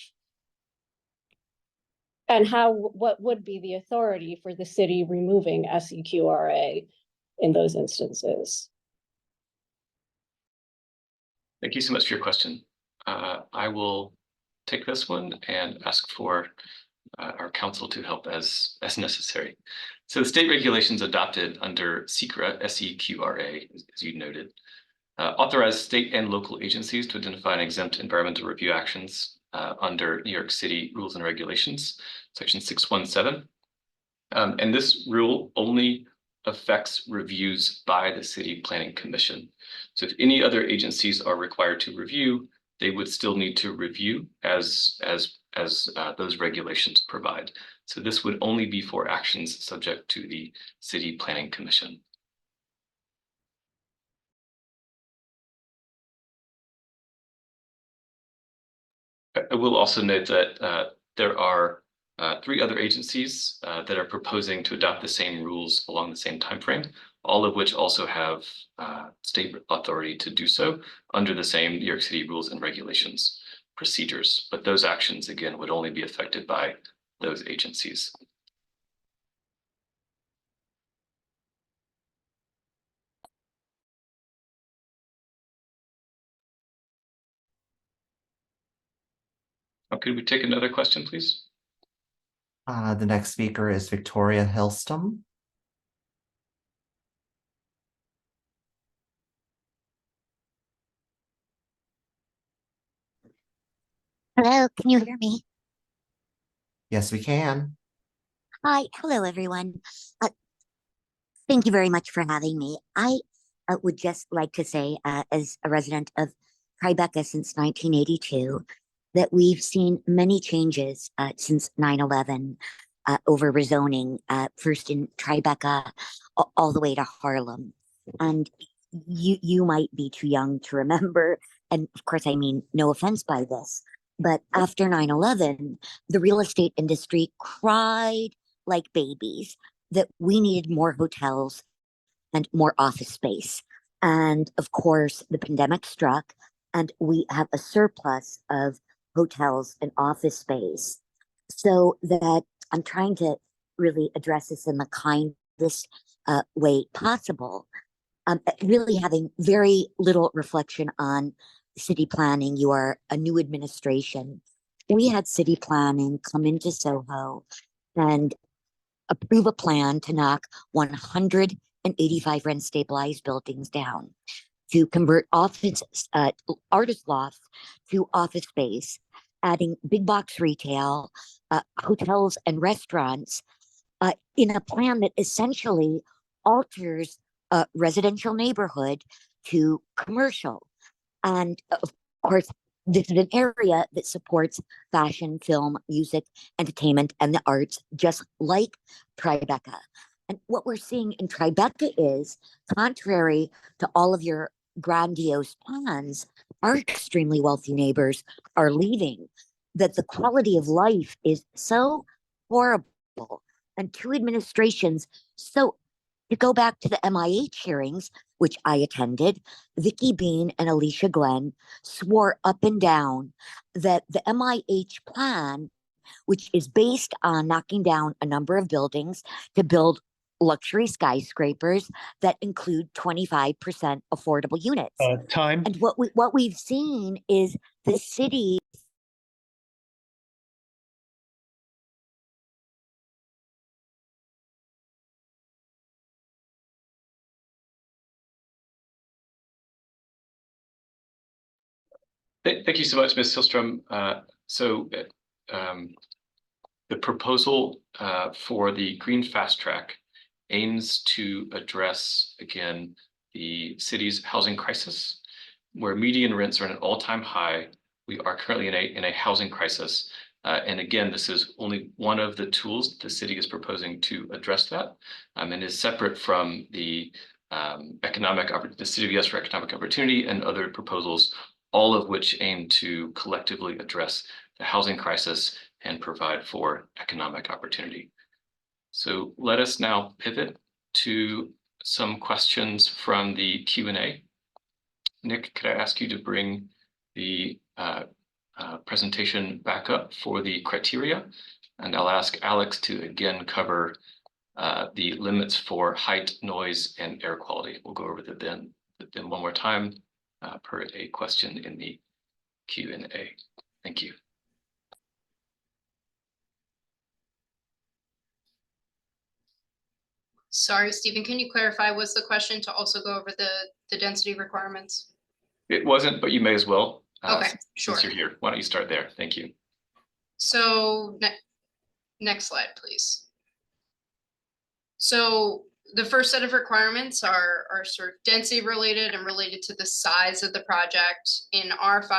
And what would be the authority for the city removing SEQRA in those instances? Thank you so much for your question. I will take this one and ask for our council to help as necessary. So the state regulations adopted under SEQRA, SEQRA, as you noted, authorize state and local agencies to identify and exempt environmental review actions under New York City rules and regulations, section 617. And this rule only affects reviews by the City Planning Commission. So if any other agencies are required to review, they would still need to review as those regulations provide. So this would only be for actions subject to the City Planning Commission. I will also note that there are 3 other agencies that are proposing to adopt the same rules along the same timeframe, all of which also have state authority to do so under the same New York City rules and regulations procedures. But those actions, again, would only be affected by those agencies. Could we take another question, please? The next speaker is Victoria Hillston. Hello, can you hear me? Yes, we can. Hi, hello everyone. Thank you very much for having me. I would just like to say, as a resident of Tribeca since 1982, that we've seen many changes since 9/11 over rezoning, first in Tribeca, all the way to Harlem. And you might be too young to remember, and of course I mean no offense by this, but after 9/11, the real estate industry cried like babies that we needed more hotels and more office space. And of course, the pandemic struck, and we have a surplus of hotels and office space. So that I'm trying to really address this in the kindest way possible. Really having very little reflection on city planning. You are a new administration. We had city planning come into Soho and approve a plan to knock 185 rent stabilized buildings down, to convert office artist lofts to office space, adding big box retail, hotels and restaurants in a plan that essentially alters a residential neighborhood to commercial. And of course, this is an area that supports fashion, film, music, entertainment, and the arts, just like Tribeca. And what we're seeing in Tribeca is, contrary to all of your grandiose plans, our extremely wealthy neighbors are leaving, that the quality of life is so horrible. And 2 administrations, so to go back to the MIH hearings, which I attended, Vicky Bean and Alicia Glenn swore up and down that the MIH plan, which is based on knocking down a number of buildings to build luxury skyscrapers that include 25% affordable units. Time. And what we've seen is the city Thank you so much, Ms. Hillstrom. The proposal for the Green Fast Track aims to address, again, the city's housing crisis, where median rents are at an all-time high. We are currently in a housing crisis. And again, this is only one of the tools the city is proposing to address that, and is separate from the City of Yes for Economic Opportunity and other proposals, all of which aim to collectively address the housing crisis and provide for economic opportunity. So let us now pivot to some questions from the Q&A. Nick, could I ask you to bring the presentation back up for the criteria? And I'll ask Alex to again cover the limits for height, noise, and air quality. We'll go over the then one more time per a question in the Q&A. Thank you. Sorry, Stephen, can you clarify, was the question to also go over the density requirements? It wasn't, but you may as well. Okay, sure. Since you're here, why don't you start there? Thank you. So next slide, please. So the first set of requirements are sort of density related and related to the size of the project. In R5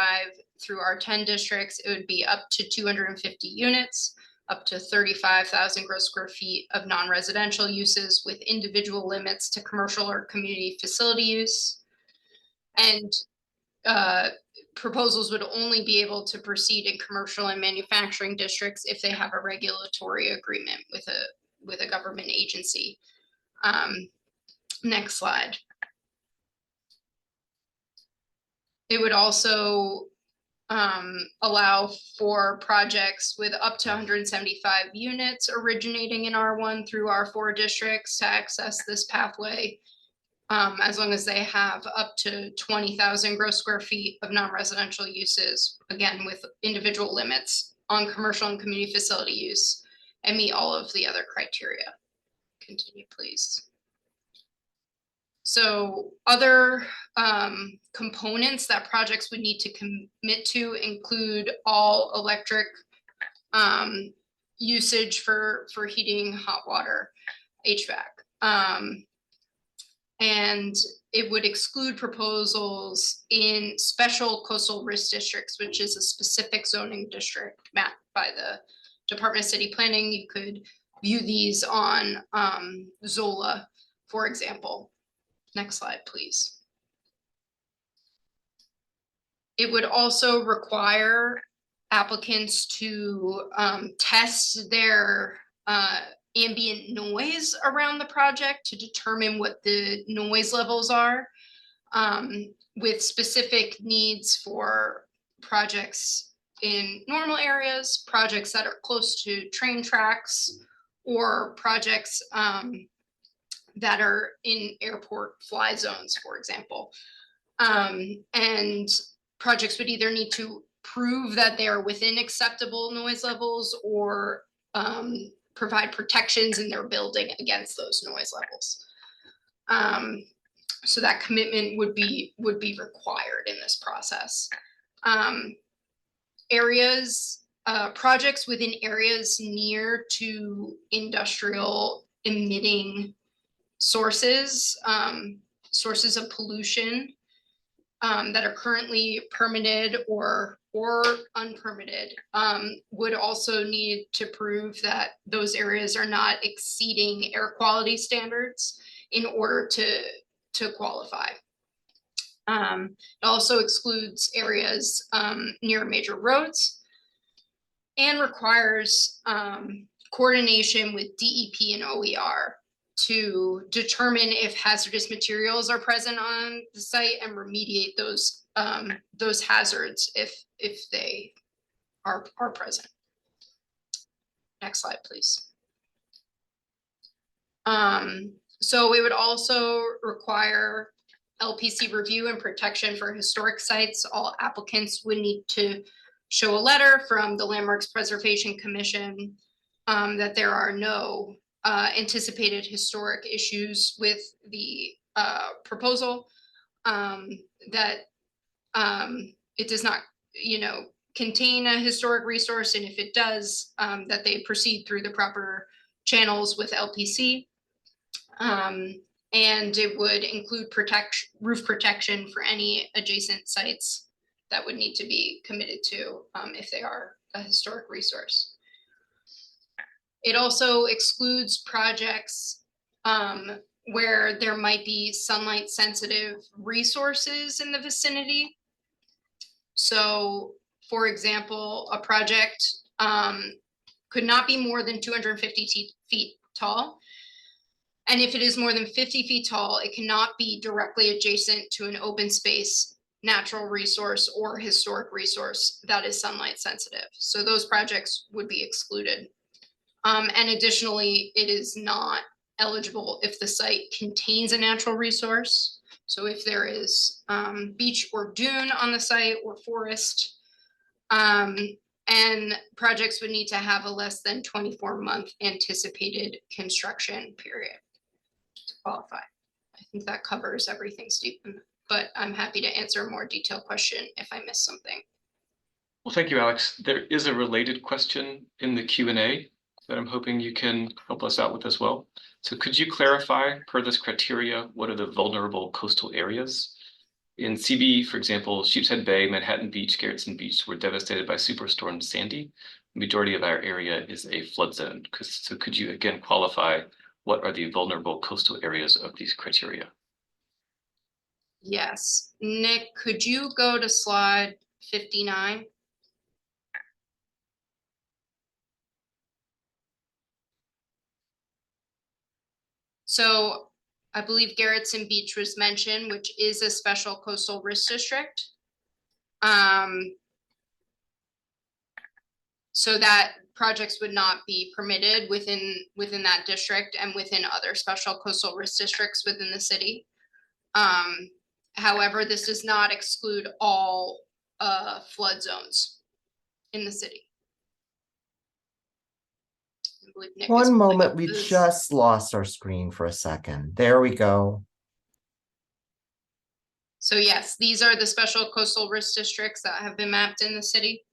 through R10 districts, it would be up to 250 units, up to 35,000 gross square feet of non-residential uses with individual limits to commercial or community facility use. And proposals would only be able to proceed in commercial and manufacturing districts if they have a regulatory agreement with a government agency. Next slide. It would also allow for projects with up to 175 units originating in R1 through R4 districts to access this pathway, as long as they have up to 20,000 gross square feet of non-residential uses, again, with individual limits on commercial and community facility use, and meet all of the other criteria. Continue, please. So other components that projects would need to commit to include all electric usage for heating, hot water, HVAC. And it would exclude proposals in special coastal risk districts, which is a specific zoning district mapped by the Department of City Planning. You could view these on Zola, for example. Next slide, please. It would also require applicants to test their ambient noise around the project to determine what the noise levels are, with specific needs for projects in normal areas, projects that are close to train tracks, or projects that are in airport fly zones, for example. And projects would either need to prove that they are within acceptable noise levels or provide protections in their building against those noise levels. So that commitment would be required in this process. Projects within areas near to industrial emitting sources of pollution that are currently permitted or unpermitted would also need to prove that those areas are not exceeding air quality standards in order to qualify. It also excludes areas near major roads and requires coordination with DEP and OER to determine if hazardous materials are present on the site and remediate those hazards if they are present. Next slide, please. So we would also require LPC review and protection for historic sites. All applicants would need to show a letter from the Landmarks Preservation Commission that there are no anticipated historic issues with the proposal, that it does not, contain a historic resource, and if it does, that they proceed through the proper channels with LPC. And it would include roof protection for any adjacent sites that would need to be committed to if they are a historic resource. It also excludes projects where there might be sunlight sensitive resources in the vicinity. So, for example, a project could not be more than 250 feet tall. And if it is more than 50 feet tall, it cannot be directly adjacent to an open space, natural resource, or historic resource that is sunlight sensitive. So those projects would be excluded. And additionally, it is not eligible if the site contains a natural resource. So if there is beach or dune on the site or forest, and projects would need to have a less than 24-month anticipated construction period to qualify. I think that covers everything, Stephen, but I'm happy to answer a more detailed question if I missed something. Well, thank you, Alex. There is a related question in the Q&A that I'm hoping you can help us out with as well. So could you clarify, per this criteria, what are the vulnerable coastal areas? In CB, for example, Sheepshead Bay, Manhattan Beach, Garrettson Beach were devastated by Superstorm Sandy. The majority of our area is a flood zone. So could you again qualify what are the vulnerable coastal areas of these criteria? Yes. Nick, could you go to slide 59? So I believe Garrettson Beach was mentioned, which is a special coastal risk district. So that projects would not be permitted within that district and within other special coastal risk districts within the city. However, this does not exclude all flood zones in the city. I believe Nick is One pulling moment, up we this. just lost our screen for a second. There we go. So yes, these are the special coastal risk districts that have been mapped in the city.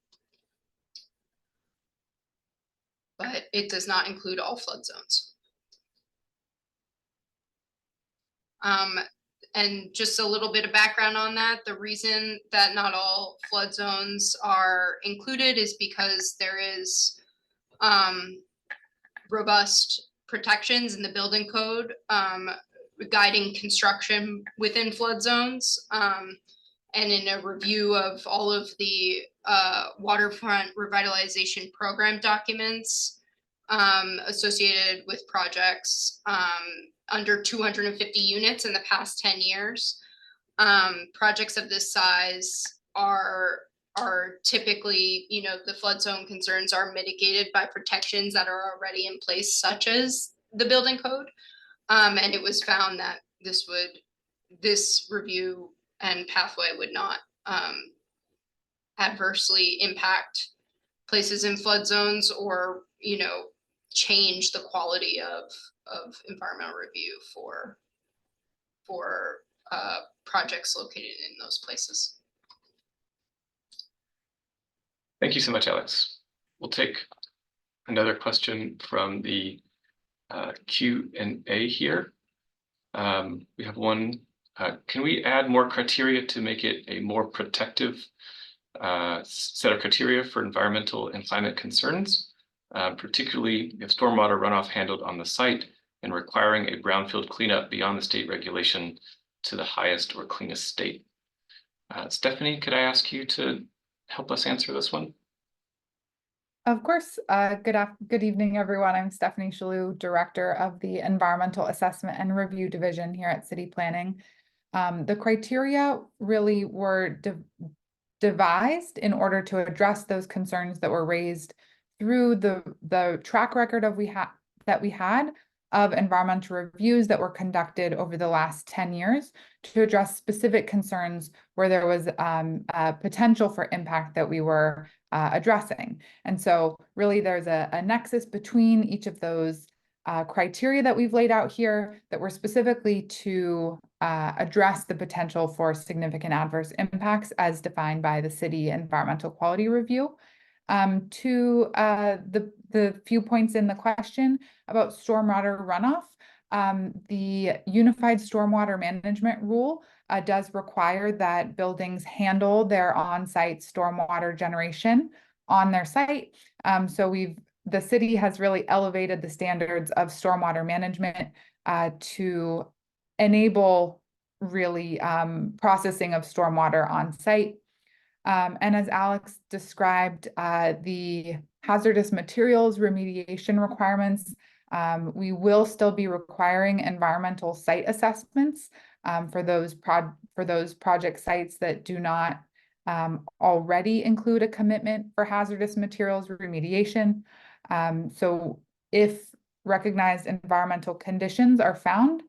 But it does not include all flood zones. And just a little bit of background on that, the reason that not all flood zones are included is because there is robust protections in the building code guiding construction within flood zones. And in a review of all of the waterfront revitalization program documents associated with projects under 250 units in the past 10 years, projects of this size are typically, the flood zone concerns are mitigated by protections that are already in place, such as the building code. And it was found that this review and pathway would not adversely impact places in flood zones or, change the quality of environmental review for projects located in those places. Thank you so much, Alex. We'll take another question from the Q&A here. We have one. Can we add more criteria to make it a more protective set of criteria for environmental and climate concerns? Particularly if stormwater runoff handled on the site and requiring a brownfield cleanup beyond the state regulation to the highest or cleanest state. Stephanie, could I ask you to help us answer this one? Of course. Good evening, everyone. I'm Stephanie Shalou, Director of the Environmental Assessment and Review Division here at City Planning. The criteria really were devised in order to address those concerns that were raised through the track record that we had of environmental reviews that were conducted over the last 10 years to address specific concerns where there was a potential for impact that we were addressing. And so really there's a nexus between each of those criteria that we've laid out here that were specifically to address the potential for significant adverse impacts as defined by the City Environmental Quality Review. To the few points in the question about stormwater runoff, the Unified Stormwater Management Rule does require that buildings handle their on-site stormwater generation on their site. So the city has really elevated the standards of stormwater management to enable really processing of stormwater on site. And as Alex described, the hazardous materials remediation requirements, we will still be requiring environmental site assessments for those project sites that do not already include a commitment for hazardous materials remediation. So if recognized environmental conditions are found,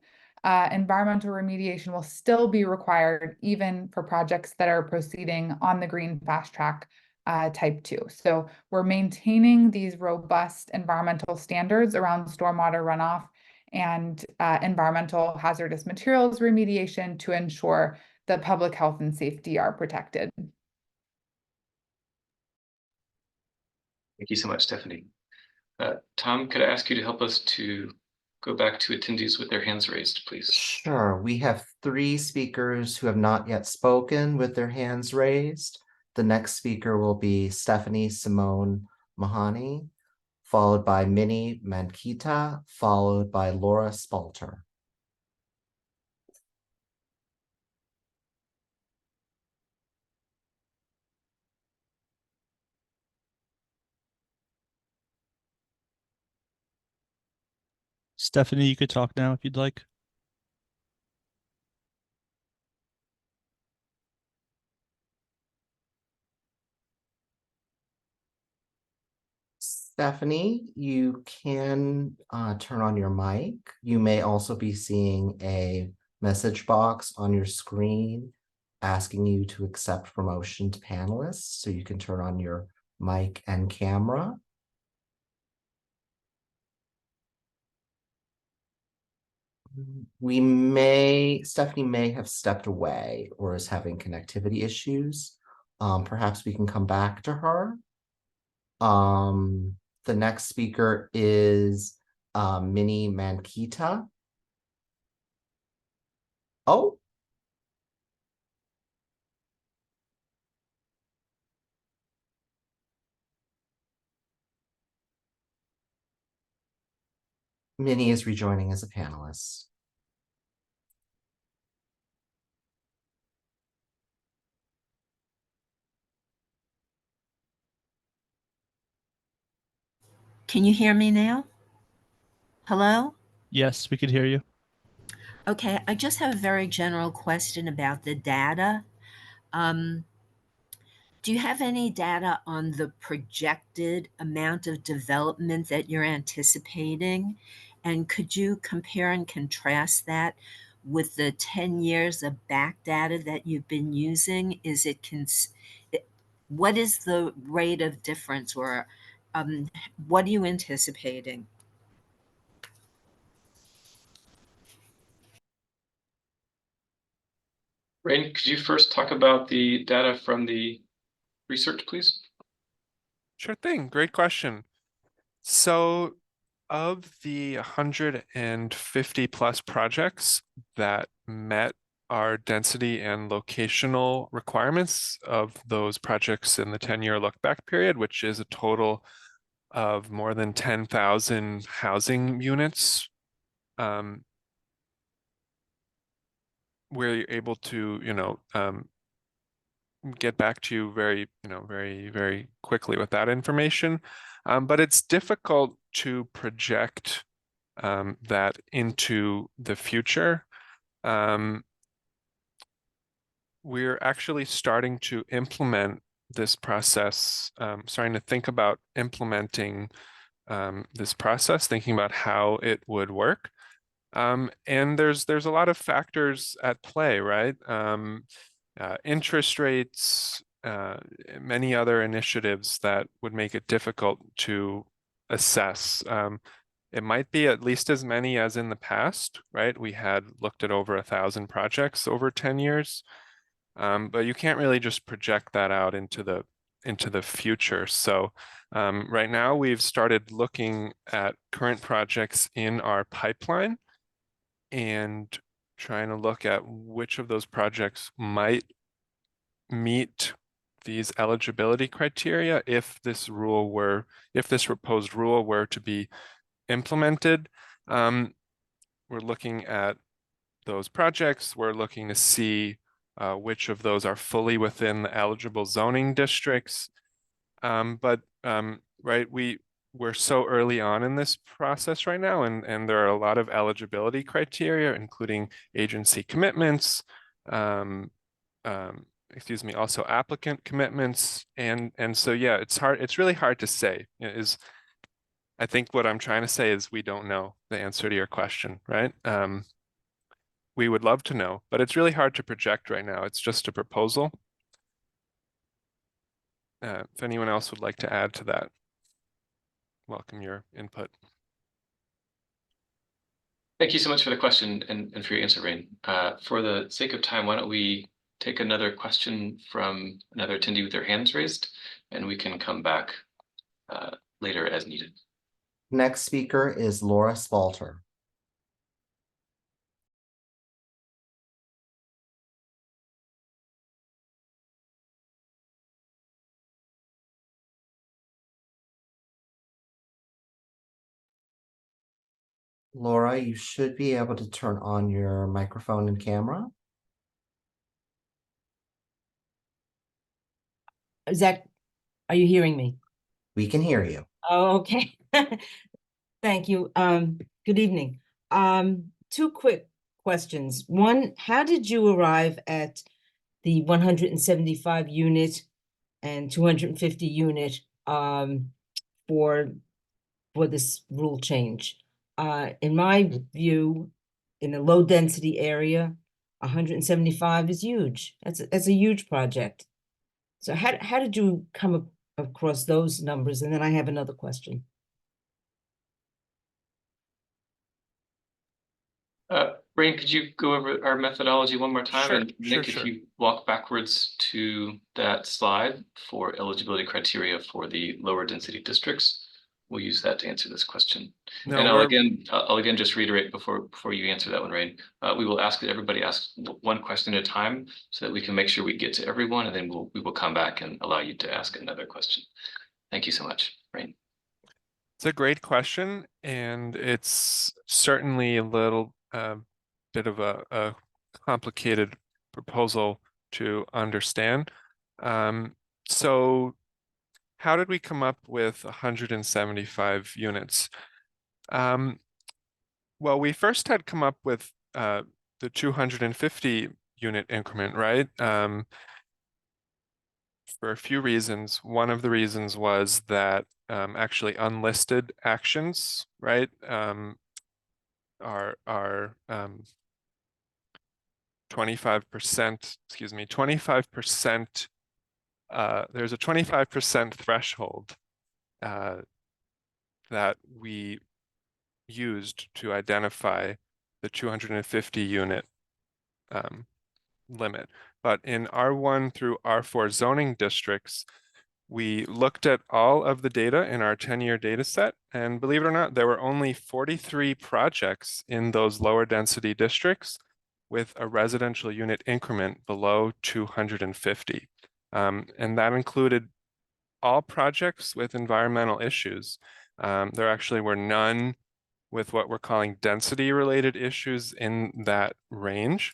environmental remediation will still be required even for projects that are proceeding on the green fast track type 2. So we're maintaining these robust environmental standards around stormwater runoff and environmental hazardous materials remediation to ensure that public health and safety are protected. Thank you so much, Stephanie. Tom, could I ask you to help us to go back to attendees with their hands raised, please? Sure. We have 3 speakers who have not yet spoken with their hands raised. The next speaker will be Stephanie Simone Mahoney, followed by Minnie Mankita, followed by Laura Spalter. Stephanie, you could talk now if you'd like. Stephanie, you can turn on your mic. You may also be seeing a message box on your screen asking you to accept promotion to panelists, so you can turn on your mic and camera. Stephanie may have stepped away or is having connectivity issues. Perhaps we can come back to her. The next speaker is Minnie Mankita. Oh. Minnie is rejoining as a panelist. Can you hear me now? Hello? Yes, we could hear you. Okay, I just have a very general question about the data. Do you have any data on the projected amount of development that you're anticipating? And could you compare and contrast that with the 10 years of back data that you've been using? What is the rate of difference, or what are you anticipating? Rain, could you first talk about the data from the research, please? Sure thing. Great question. So of the 150 plus projects that met our density and locational requirements of those projects in the 10-year look back period, which is a total of more than 10,000 housing units, we're able to, get back to you very quickly with that information. But it's difficult to project that into the future. We're actually starting to implement this process, starting to think about implementing this process, thinking about how it would work. And there's a lot of factors at play, right? Interest rates, many other initiatives that would make it difficult to assess. It might be at least as many as in the past, right? We had looked at over 1,000 projects over 10 years, but you can't really just project that out into the future. So right now we've started looking at current projects in our pipeline and trying to look at which of those projects might meet these eligibility criteria if this proposed rule were to be implemented. We're looking at those projects. We're looking to see which of those are fully within the eligible zoning districts. Right, we're so early on in this process right now, and there are a lot of eligibility criteria, including agency commitments, also applicant commitments, and so yeah, it's really hard to say. I think what I'm trying to say is we don't know the answer to your question, right? We would love to know, but it's really hard to project right now. It's just a proposal. If anyone else would like to add to that, welcome your input. Thank you so much for the question and for your answer, Rain. For the sake of time, why don't we take another question from another attendee with their hands raised, and we can come back later as needed. Next speaker is Laura Spalter. Laura, you should be able to turn on your microphone and camera. Are you hearing me? We can hear you. Oh, okay. Thank you. Good evening. Two quick questions. One, how did you arrive at the 175 unit and 250 unit for this rule change? In my view, in a low density area, 175 is huge. That's a huge project. So how did you come across those numbers? And then I have another question. Rain, could you go over our methodology one more time? Sure, And Nick, sure. if you walk backwards to that slide for eligibility criteria for the lower density districts, we'll use that to answer this question. No, and I'll again just reiterate before you answer that one, Rain. We will ask that everybody ask one question at a time so that we can make sure we get to everyone, and then we will come back and allow you to ask another question. Thank you so much, Rain. It's a great question, and it's certainly a little bit of a complicated proposal to understand. So how did we come up with 175 units? Well, we first had come up with the 250 unit increment, right? For a few reasons. One of the reasons was that actually unlisted actions, right, are 25%, 25%, there's a 25% threshold that we used to identify the 250 unit limit. But in R1 through R4 zoning districts, we looked at all of the data in our 10-year data set, and believe it or not, there were only 43 projects in those lower density districts with a residential unit increment below 250. And that included all projects with environmental issues. There actually were none with what we're calling density related issues in that range.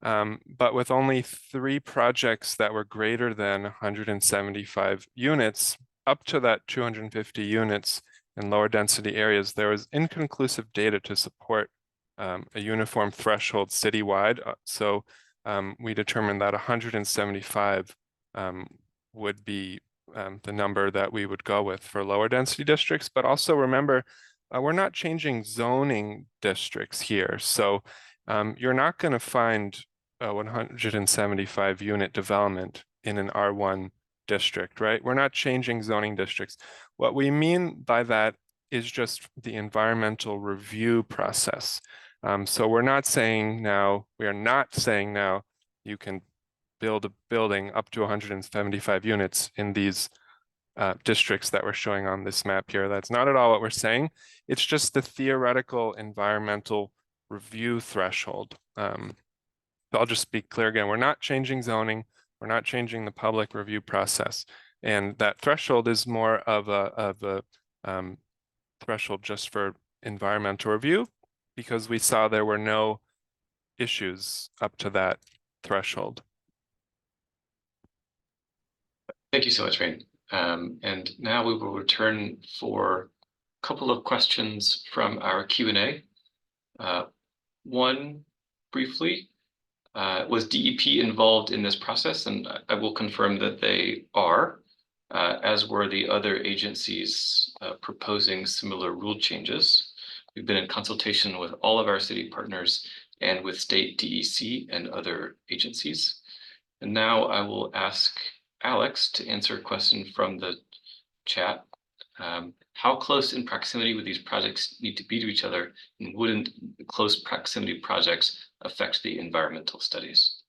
But with only 3 projects that were greater than 175 units, up to that 250 units in lower density areas, there was inconclusive data to support a uniform threshold citywide. So we determined that 175 would be the number that we would go with for lower density districts. But also remember, we're not changing zoning districts here. So you're not going to find a 175 unit development in an R1 district, right? We're not changing zoning districts. What we mean by that is just the environmental review process. So we are not saying now you can build a building up to 175 units in these districts that we're showing on this map here. That's not at all what we're saying. It's just the theoretical environmental review threshold. So I'll just be clear again, we're not changing zoning, we're not changing the public review process. And that threshold is more of a threshold just for environmental review, because we saw there were no issues up to that threshold. Thank you so much, Rain. And now we will return for a couple of questions from our Q&A. One, briefly, was DEP involved in this process? And I will confirm that they are, as were the other agencies proposing similar rule changes. We've been in consultation with all of our city partners and with state DEC and other agencies. And now I will ask Alex to answer a question from the chat. How close in proximity would these projects need to be to each other, and wouldn't close proximity projects affect the environmental studies?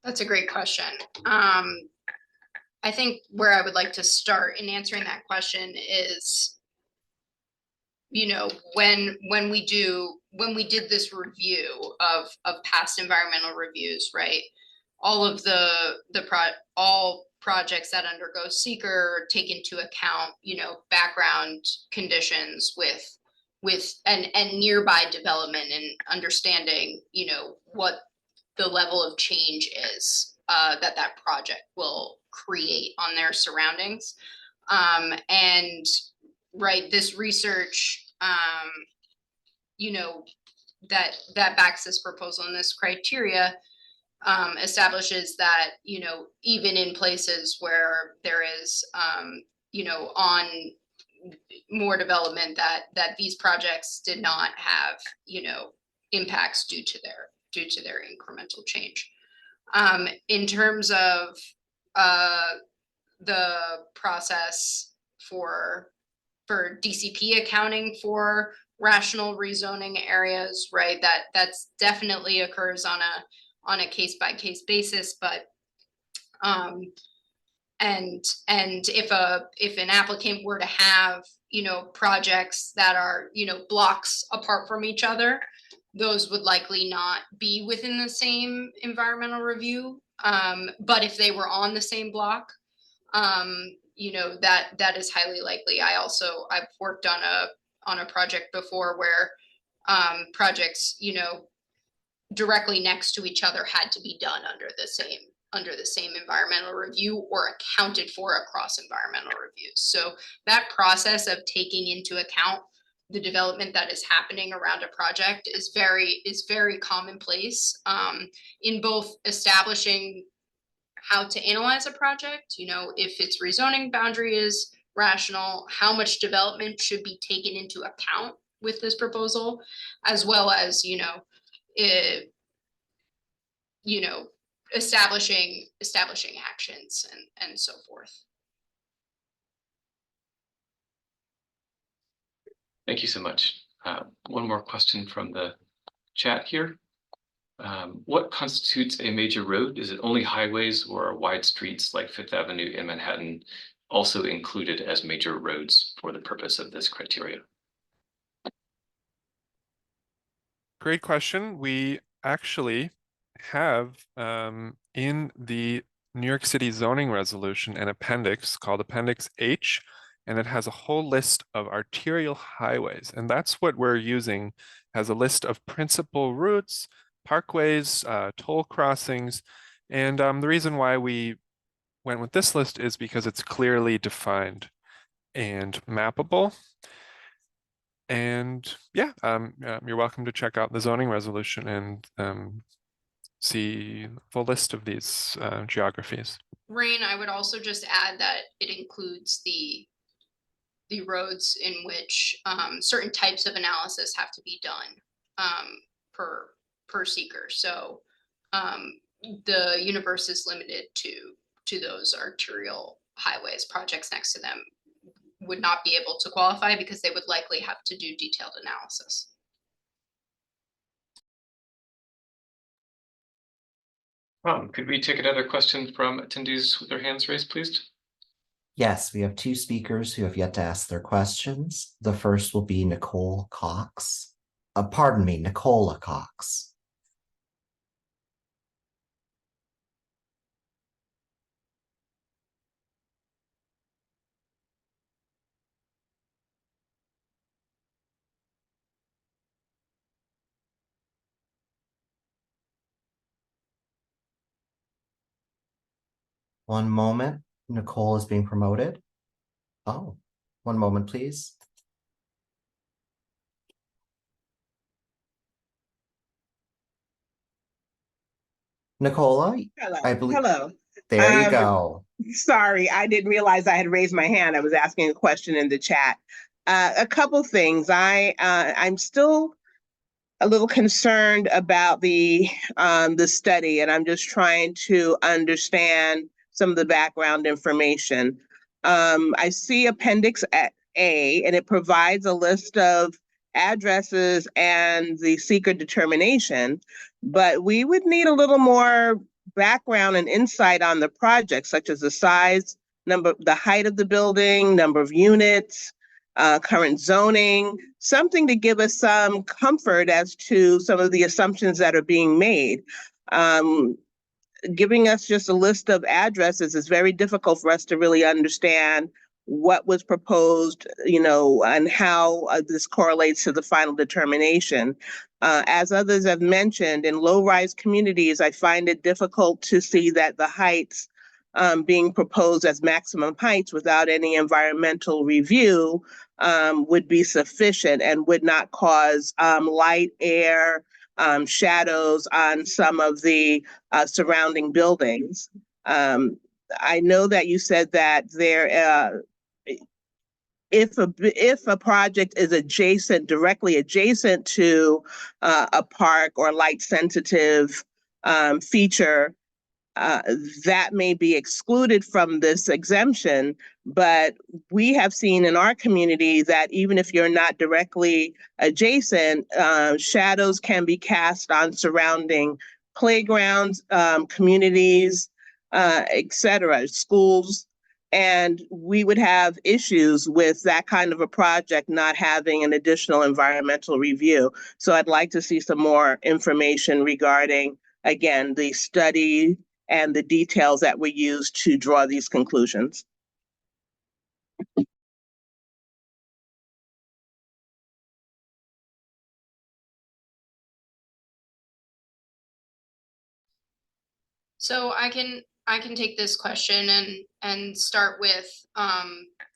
That's a great question. I think where I would like to start in answering that question is, you know, when we did this review of past environmental reviews, right? All of all projects that undergo seeker take into account, you know, background conditions with and nearby development, and understanding, you know, what the level of change is that project will create on their surroundings. And right, this research, you know, that backs this proposal and this criteria establishes that, you know, even in places where there is, you know, on more development, that these projects did not have, you know, impacts due to their incremental change. In terms of the process for DCP accounting for rational rezoning areas, right? That's definitely occurs on a case-by-case basis, but and if an applicant were to have, you know, projects that are, you know, blocks apart from each other, those would likely not be within the same environmental review. But if they were on the same block, you know, that is highly likely. I've worked on a project before where projects, you know, directly next to each other had to be done under the same environmental review or accounted for across environmental reviews. So that process of taking into account the development that is happening around a project is very commonplace in both establishing how to analyze a project, you know, if its rezoning boundary is rational, how much development should be taken into account with this proposal, as well as, you know, establishing actions and so forth. Thank you so much. One more question from the chat here. What constitutes a major road? Is it only highways, or are wide streets like Fifth Avenue in Manhattan also included as major roads for the purpose of this criteria? Great question. We actually have in the New York City zoning resolution an appendix called Appendix H. and it has a whole list of arterial highways. And that's what we're using, has a list of principal routes, parkways, toll crossings. And the reason why we went with this list is because it's clearly defined and mappable. And yeah, you're welcome to check out the zoning resolution and see the full list of these geographies. Rain, I would also just add that it includes the roads in which certain types of analysis have to be done per seeker. So the universe is limited to those arterial highways. Projects next to them would not be able to qualify because they would likely have to do detailed analysis. Could we take another question from attendees with their hands raised, please? Yes, we have 2 speakers who have yet to ask their questions. The first will be Nicole Cox. Pardon me, Nicola Cox. One moment, Nicole is being promoted. Oh, one moment, please. Nicola, Hello. I believe. Hello. There you go. Sorry, I didn't realize I had raised my hand. I was asking a question in the chat. A couple things. I'm still a little concerned about the study, and I'm just trying to understand some of the background information. I see Appendix A, and it provides a list of addresses and the secret determination, but we would need a little more background and insight on the project, such as the size, the height of the building, number of units, current zoning, something to give us some comfort as to some of the assumptions that are being made. Giving us just a list of addresses is very difficult for us to really understand what was proposed, and how this correlates to the final determination. As others have mentioned, in low-rise communities, I find it difficult to see that the heights being proposed as maximum heights without any environmental review would be sufficient and would not cause light, air, shadows on some of the surrounding buildings. I know that you said that if a project is directly adjacent to a park or light sensitive feature, that may be excluded from this exemption, but we have seen in our community that even if you're not directly adjacent, shadows can be cast on surrounding playgrounds, communities, etc., schools. And we would have issues with that kind of a project not having an additional environmental review. So I'd like to see some more information regarding, again, the study and the details that were used to draw these conclusions. So I can take this question and start with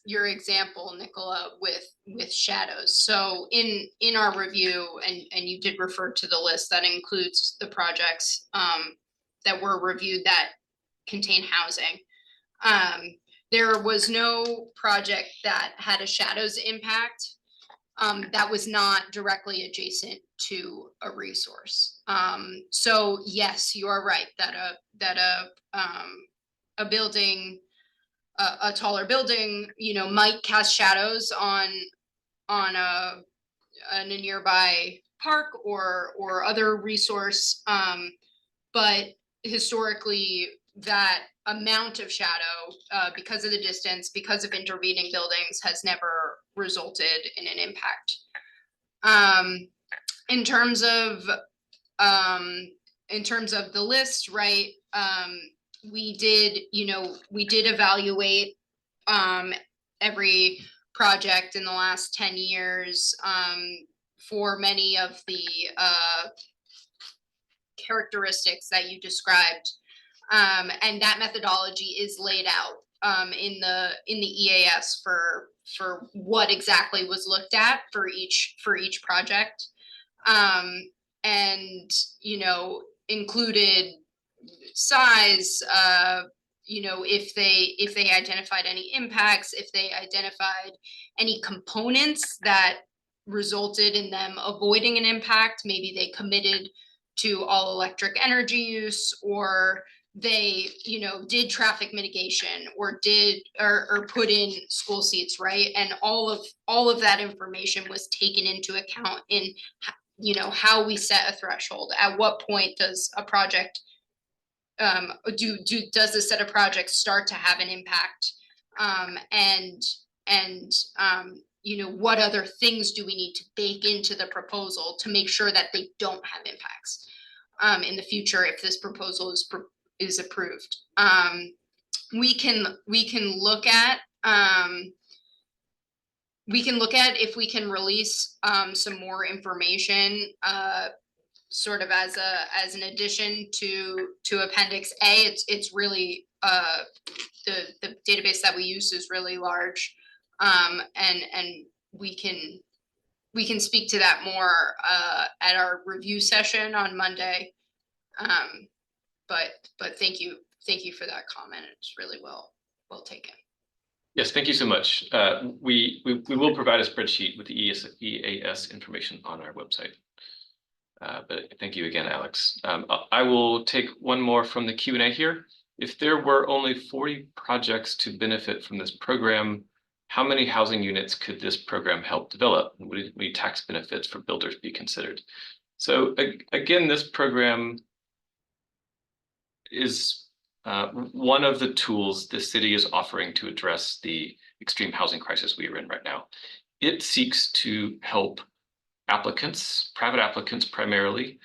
your example, Nicola, with shadows. So in our review, and you did refer to the list that includes the projects that were reviewed that contain housing. There was no project that had a shadows impact that was not directly adjacent to a resource. So yes, you are right that a building, a taller building, might cast shadows on a nearby park or other resource. But historically, that amount of shadow, because of the distance, because of intervening buildings, has never resulted in an impact. In terms of the list, right? We did evaluate every project in the last 10 years for many of the characteristics that you described. And that methodology is laid out in the EAS for what exactly was looked at for each project, and included size, if they identified any impacts, if they identified any components that resulted in them avoiding an impact, maybe they committed to all electric energy use, or they did traffic mitigation, or put in school seats, right? And all of that information was taken into account in how we set a threshold. At what point does a project does the set of projects start to have an impact, and what other things do we need to bake into the proposal to make sure that they don't have impacts in the future if this proposal is approved. We can look at if we can release some more information sort of as an addition to Appendix A. It's really the database that we use is really large, and we can speak to that more at our review session on Monday. But thank you for that comment. It's really well taken. Yes, thank you so much. We will provide a spreadsheet with the EAS information on our website. But thank you again, Alex. I will take one more from the Q&A here. If there were only 40 projects to benefit from this program, how many housing units could this program help develop? Would any tax benefits for builders be considered? So again, this program is one of the tools the city is offering to address the extreme housing crisis we are in right now. It seeks to help applicants, private applicants primarily,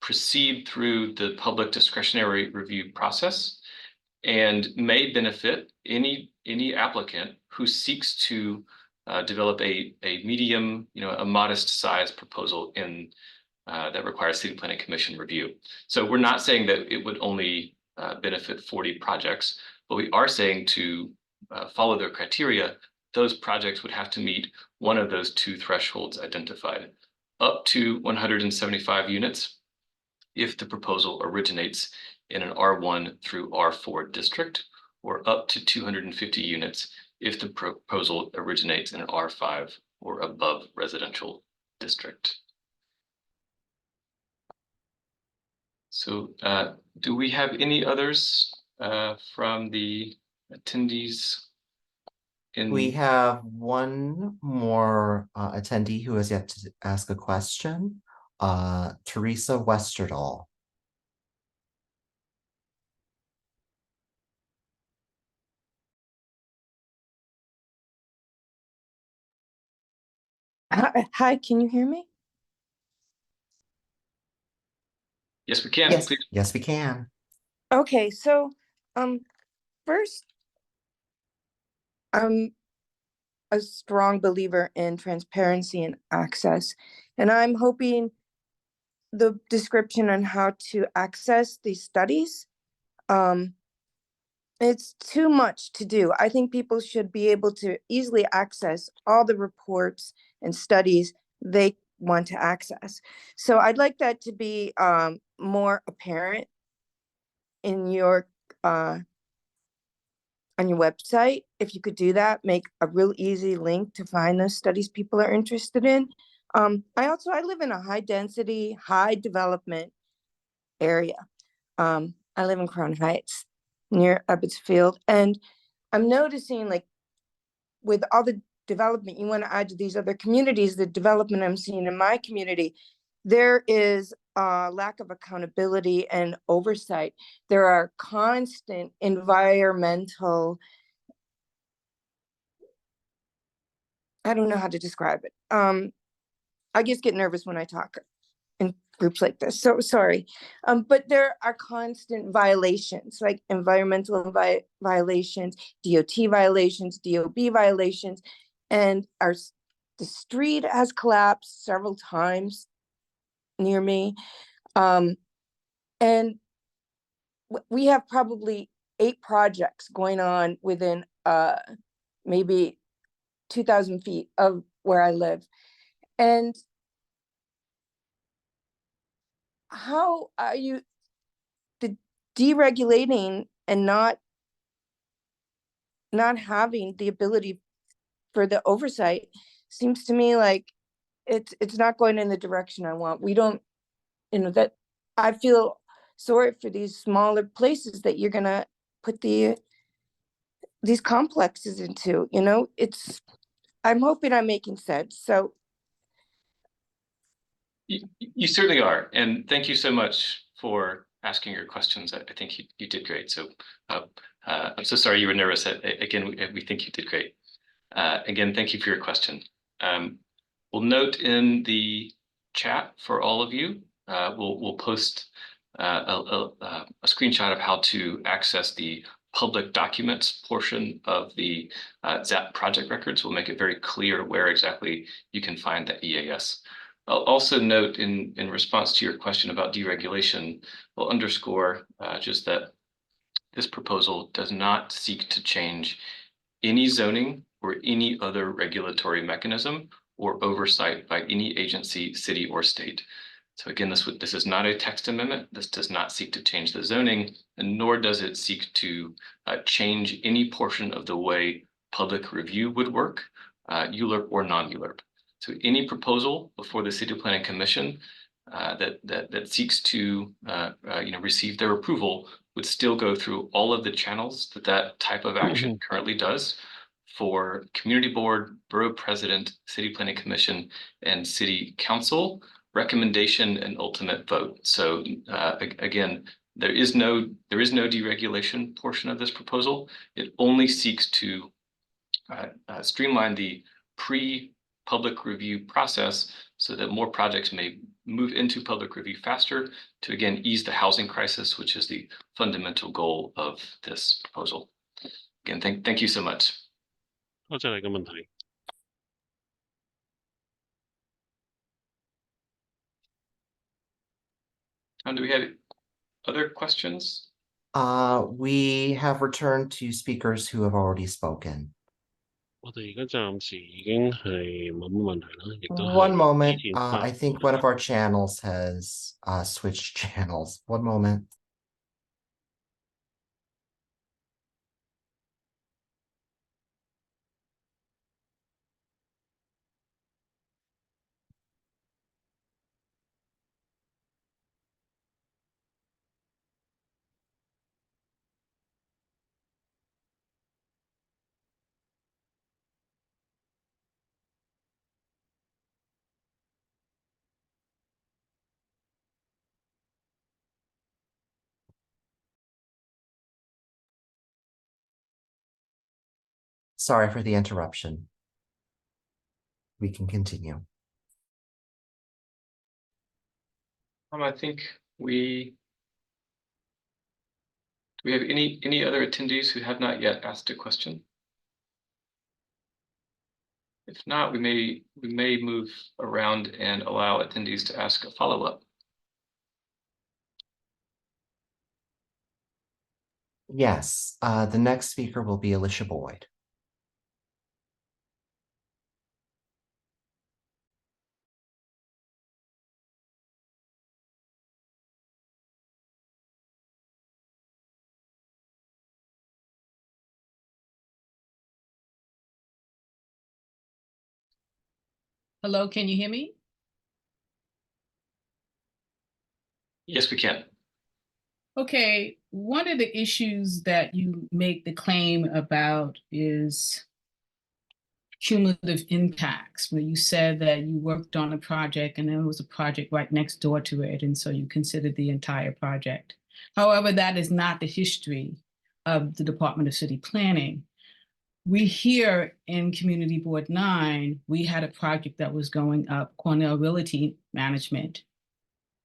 proceed through the public discretionary review process, and may benefit any applicant who seeks to develop a medium, a modest size proposal in that requires City Planning Commission review. So we're not saying that it would only benefit 40 projects, but we are saying to follow their criteria, those projects would have to meet one of those two thresholds identified: up to 175 units if the proposal originates in an R1 through R4 district, or up to 250 units if the proposal originates in an R5 or above residential district. So do we have any others from the attendees? We have one more attendee who has yet to ask a question. Teresa Westerdahl. Hi, can you hear me? Yes, we can. Yes, Please. yes, we can. Okay, so first, I'm a strong believer in transparency and access, and I'm hoping the description on how to access these studies, it's too much to do. I think people should be able to easily access all the reports and studies they want to access. So I'd like that to be more apparent in your on your website. If you could do that, make a real easy link to find those studies people are interested in. I live in a high density, high development area. I live in Crown Heights near Abbotsfield, and I'm noticing, like, with all the development you want to add to these other communities, the development I'm seeing in my community, there is a lack of accountability and oversight. There are constant environmental, I don't know how to describe it. I just get nervous when I talk groups like this. So sorry. But there are constant violations, like environmental violations, DOT violations, DOB violations, and the street has collapsed several times near me. And we have probably 8 projects going on within maybe 2,000 feet of where I live. And how are you deregulating and not having the ability for the oversight? Seems to me like it's not going in the direction I want. We don't, that I feel sorry for these smaller places that you're gonna put these complexes into, I'm hoping I'm making sense. So You certainly are, and thank you so much for asking your questions. I think you did great. So I'm so sorry you were nervous. Again, we think you did great. Again, thank you for your question. We'll note in the chat for all of you, we'll post a screenshot of how to access the public documents portion of the ZAP project records. We'll make it very clear where exactly you can find the EAS. I'll also note in response to your question about deregulation, we'll underscore just that this proposal does not seek to change any zoning or any other regulatory mechanism or oversight by any agency, city, or state. So again, this is not a text amendment. This does not seek to change the zoning, and nor does it seek to change any portion of the way public review would work, ULURP or non-ULURP. So any proposal before the City Planning Commission that seeks to receive their approval would still go through all of the channels that type of action currently does for community board, borough president, City Planning Commission, and City Council recommendation and ultimate vote. So again, there is no deregulation portion of this proposal. It only seeks to streamline the pre-public review process so that more projects may move into public review faster to, again, ease the housing crisis, which is the fundamental goal of this proposal. Again, thank you so much. 多謝你嘅問題。Do we have other questions? We have returned to speakers who have already spoken. 我哋而家暫時已經係冇乜問題啦，亦都係 One moment, 之前 I think one of our channels has switched channels. One moment. Sorry for the interruption. We can continue. I think do we have any other attendees who have not yet asked a question? If not, we may move around and allow attendees to ask a follow-up. Yes, the next speaker will be Alicia Boyd. Hello, can you hear me? Yes, we can. Okay, one of the issues that you make the claim about is cumulative impacts, where you said that you worked on a project and there was a project right next door to it, and so you considered the entire project. However, that is not the history of the Department of City Planning. We here in Community Board 9, we had a project that was going up, Cornell Realty Management.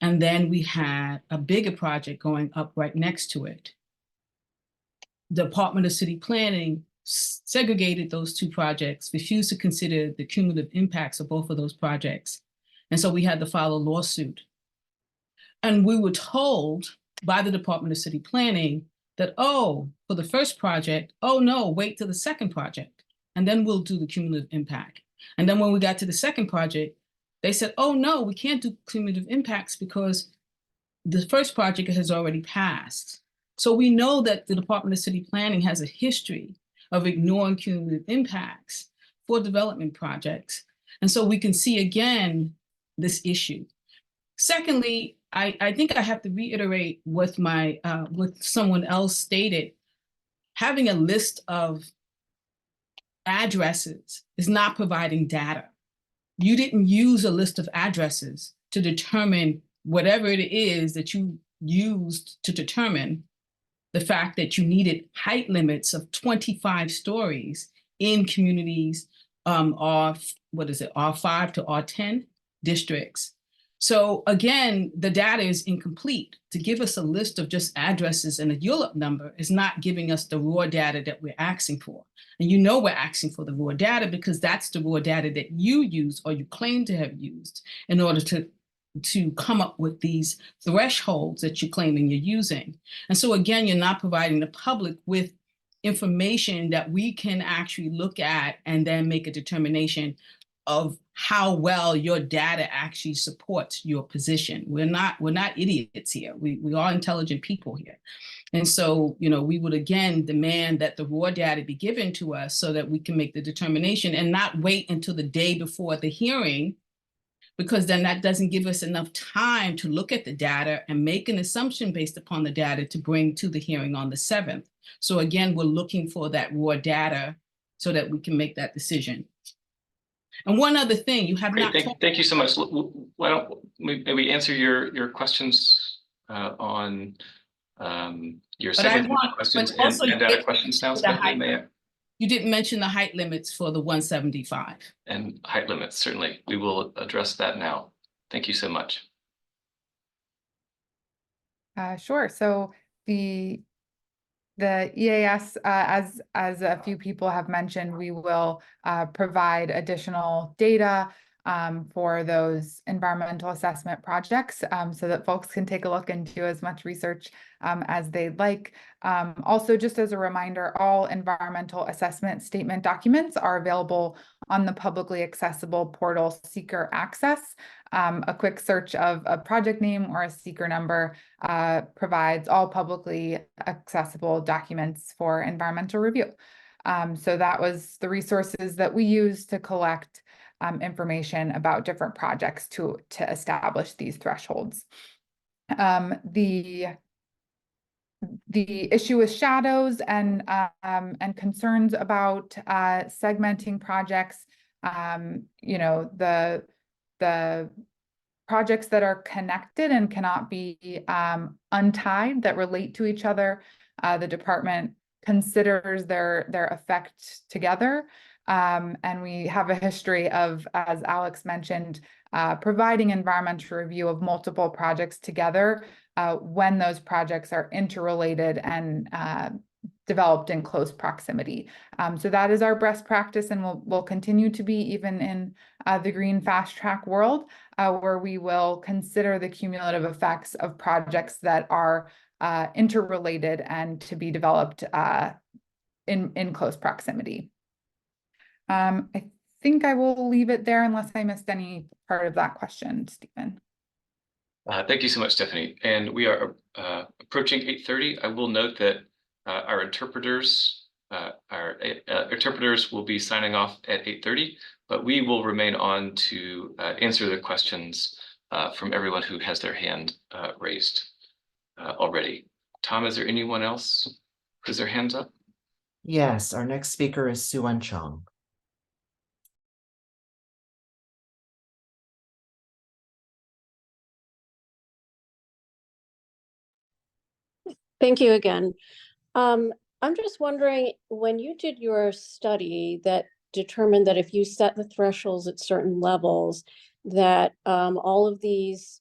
And then we had a bigger project going up right next to it. The Department of City Planning segregated those two projects, refused to consider the cumulative impacts of both of those projects. And so we had to file a lawsuit. And we were told by the Department of City Planning that, oh, for the first project, oh no, wait till the second project, and then we'll do the cumulative impact. And then when we got to the second project, they said, oh no, we can't do cumulative impacts because the first project has already passed. So we know that the Department of City Planning has a history of ignoring cumulative impacts for development projects. And so we can see again this issue. Secondly, I think I have to reiterate what someone else stated. Having a list of addresses is not providing data. You didn't use a list of addresses to determine whatever it is that you used to determine the fact that you needed height limits of 25 stories in communities R5 to R10 districts. So again, the data is incomplete. To give us a list of just addresses and a ULIP number is not giving us the raw data that we're asking for. And you know we're asking for the raw data because that's the raw data that you use or you claim to have used in order to come up with these thresholds that you're claiming you're using. And so again, you're not providing the public with information that we can actually look at and then make a determination of how well your data actually supports your position. We're not idiots here. We are intelligent people here. And so, we would again demand that the raw data be given to us so that we can make the determination and not wait until the day before the hearing, because then that doesn't give us enough time to look at the data and make an assumption based upon the data to bring to the hearing on the 7th. So again, we're looking for that raw data so that we can make that decision. And one other thing, you have not. Thank you so much. Why don't we answer your questions on your segmentation questions and data questions now, Stephanie? You didn't mention the height limits for the 175. And height limits, certainly. We will address that now. Thank you so much. Sure. So the EAS, as a few people have mentioned, we will provide additional data for those environmental assessment projects so that folks can take a look and do as much research as they'd like. Also, just as a reminder, all environmental assessment statement documents are available on the publicly accessible portal Seeker Access. A quick search of a project name or a seeker number provides all publicly accessible documents for environmental review. So that was the resources that we use to collect information about different projects to establish these thresholds. The issue with shadows and concerns about segmenting projects, the projects that are connected and cannot be untied, that relate to each other, the department considers their effect together. And we have a history of, as Alex mentioned, providing environmental review of multiple projects together when those projects are interrelated and developed in close proximity. So that is our best practice and will continue to be even in the green fast track world, where we will consider the cumulative effects of projects that are interrelated and to be developed in close proximity. I think I will leave it there unless I missed any part of that question, Stephen. Thank you so much, Stephanie. And we are approaching 8:30. I will note that our interpreters will be signing off at 8:30, but we will remain on to answer the questions from everyone who has their hand raised already. Tom, is there anyone else who has their hands up? Yes, our next speaker is Sue-An Chung. Thank you again. I'm just wondering, when you did your study that determined that if you set the thresholds at certain levels, that all of these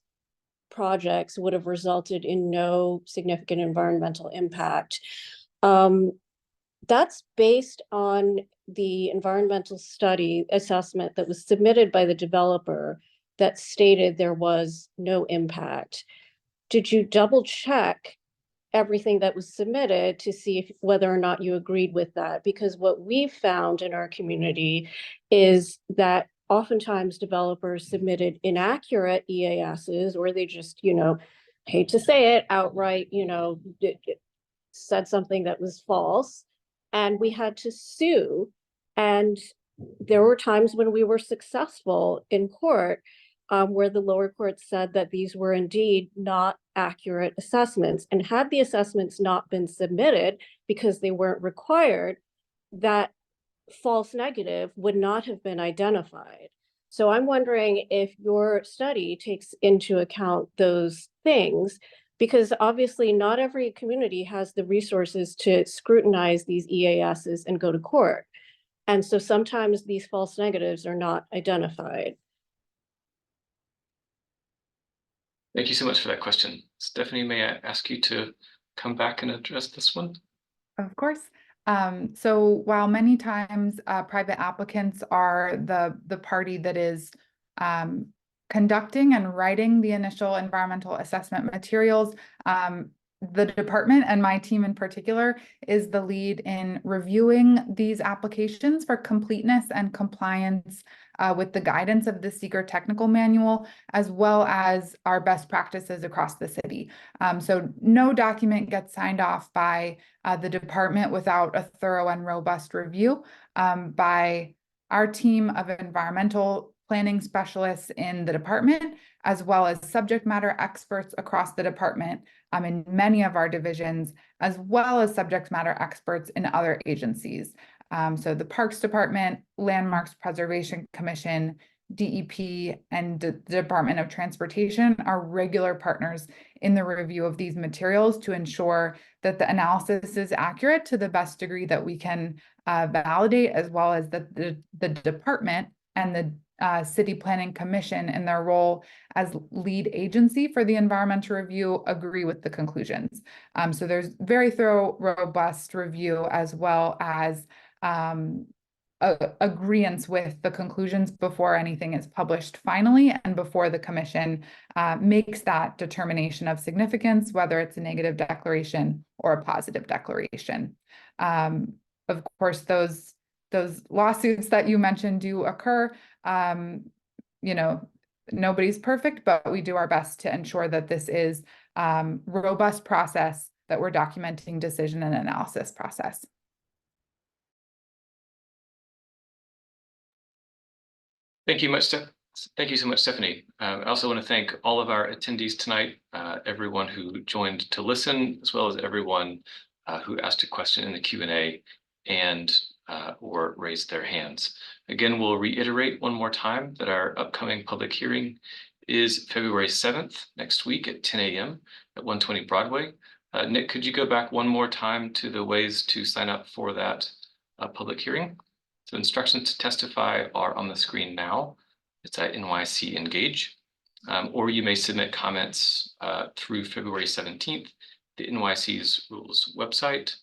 projects would have resulted in no significant environmental impact. That's based on the environmental study assessment that was submitted by the developer that stated there was no impact. Did you double check everything that was submitted to see if whether or not you agreed with that? Because what we've found in our community is that oftentimes developers submitted inaccurate EASs, or they just, hate to say it outright, said something that was false, and we had to sue. And there were times when we were successful in court, where the lower court said that these were indeed not accurate assessments. And had the assessments not been submitted because they weren't required, that false negative would not have been identified. So I'm wondering if your study takes into account those things, because obviously not every community has the resources to scrutinize these EASs and go to court. And so sometimes these false negatives are not identified. Thank you so much for that question. Stephanie, may I ask you to come back and address this one? Of course. So while many times private applicants are the party that is conducting and writing the initial environmental assessment materials, the department, and my team in particular, is the lead in reviewing these applications for completeness and compliance with the guidance of the Seeker Technical Manual, as well as our best practices across the city. So no document gets signed off by the department without a thorough and robust review by our team of environmental planning specialists in the department, as well as subject matter experts across the department in many of our divisions, as well as subject matter experts in other agencies. So the Parks Department, Landmarks Preservation Commission, DEP, and the Department of Transportation are regular partners in the review of these materials to ensure that the analysis is accurate to the best degree that we can validate, as well as that the department and the City Planning Commission, in their role as lead agency for the environmental review, agree with the conclusions. So there's very thorough, robust review, as well as agreeance with the conclusions before anything is published finally, and before the commission makes that determination of significance, whether it's a negative declaration or a positive declaration. Of course, those lawsuits that you mentioned do occur. Nobody's perfect, but we do our best to ensure that this is robust process, that we're documenting decision and analysis process. Thank you so much, Stephanie. I also want to thank all of our attendees tonight, everyone who joined to listen, as well as everyone who asked a question in the Q&A and or raised their hands. Again, we'll reiterate one more time that our upcoming public hearing is February 7th, next week at 10 a.m. at 120 Broadway. Nick, could you go back one more time to the ways to sign up for that public hearing? So instructions to testify are on the screen now. It's at NYC Engage, or you may submit comments through February 17th, the NYC's rules website,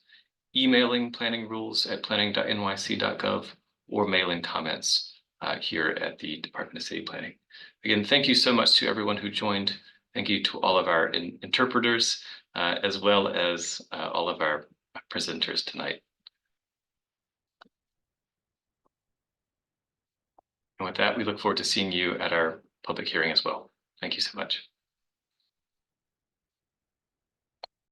emailing planning rules at planning.nyc.gov, or mailing comments here at the Department of City Planning. Again, thank you so much to everyone who joined. Thank you to all of our interpreters, as well as all of our presenters tonight. And with that, we look forward to seeing you at our public hearing as well. Thank you so much.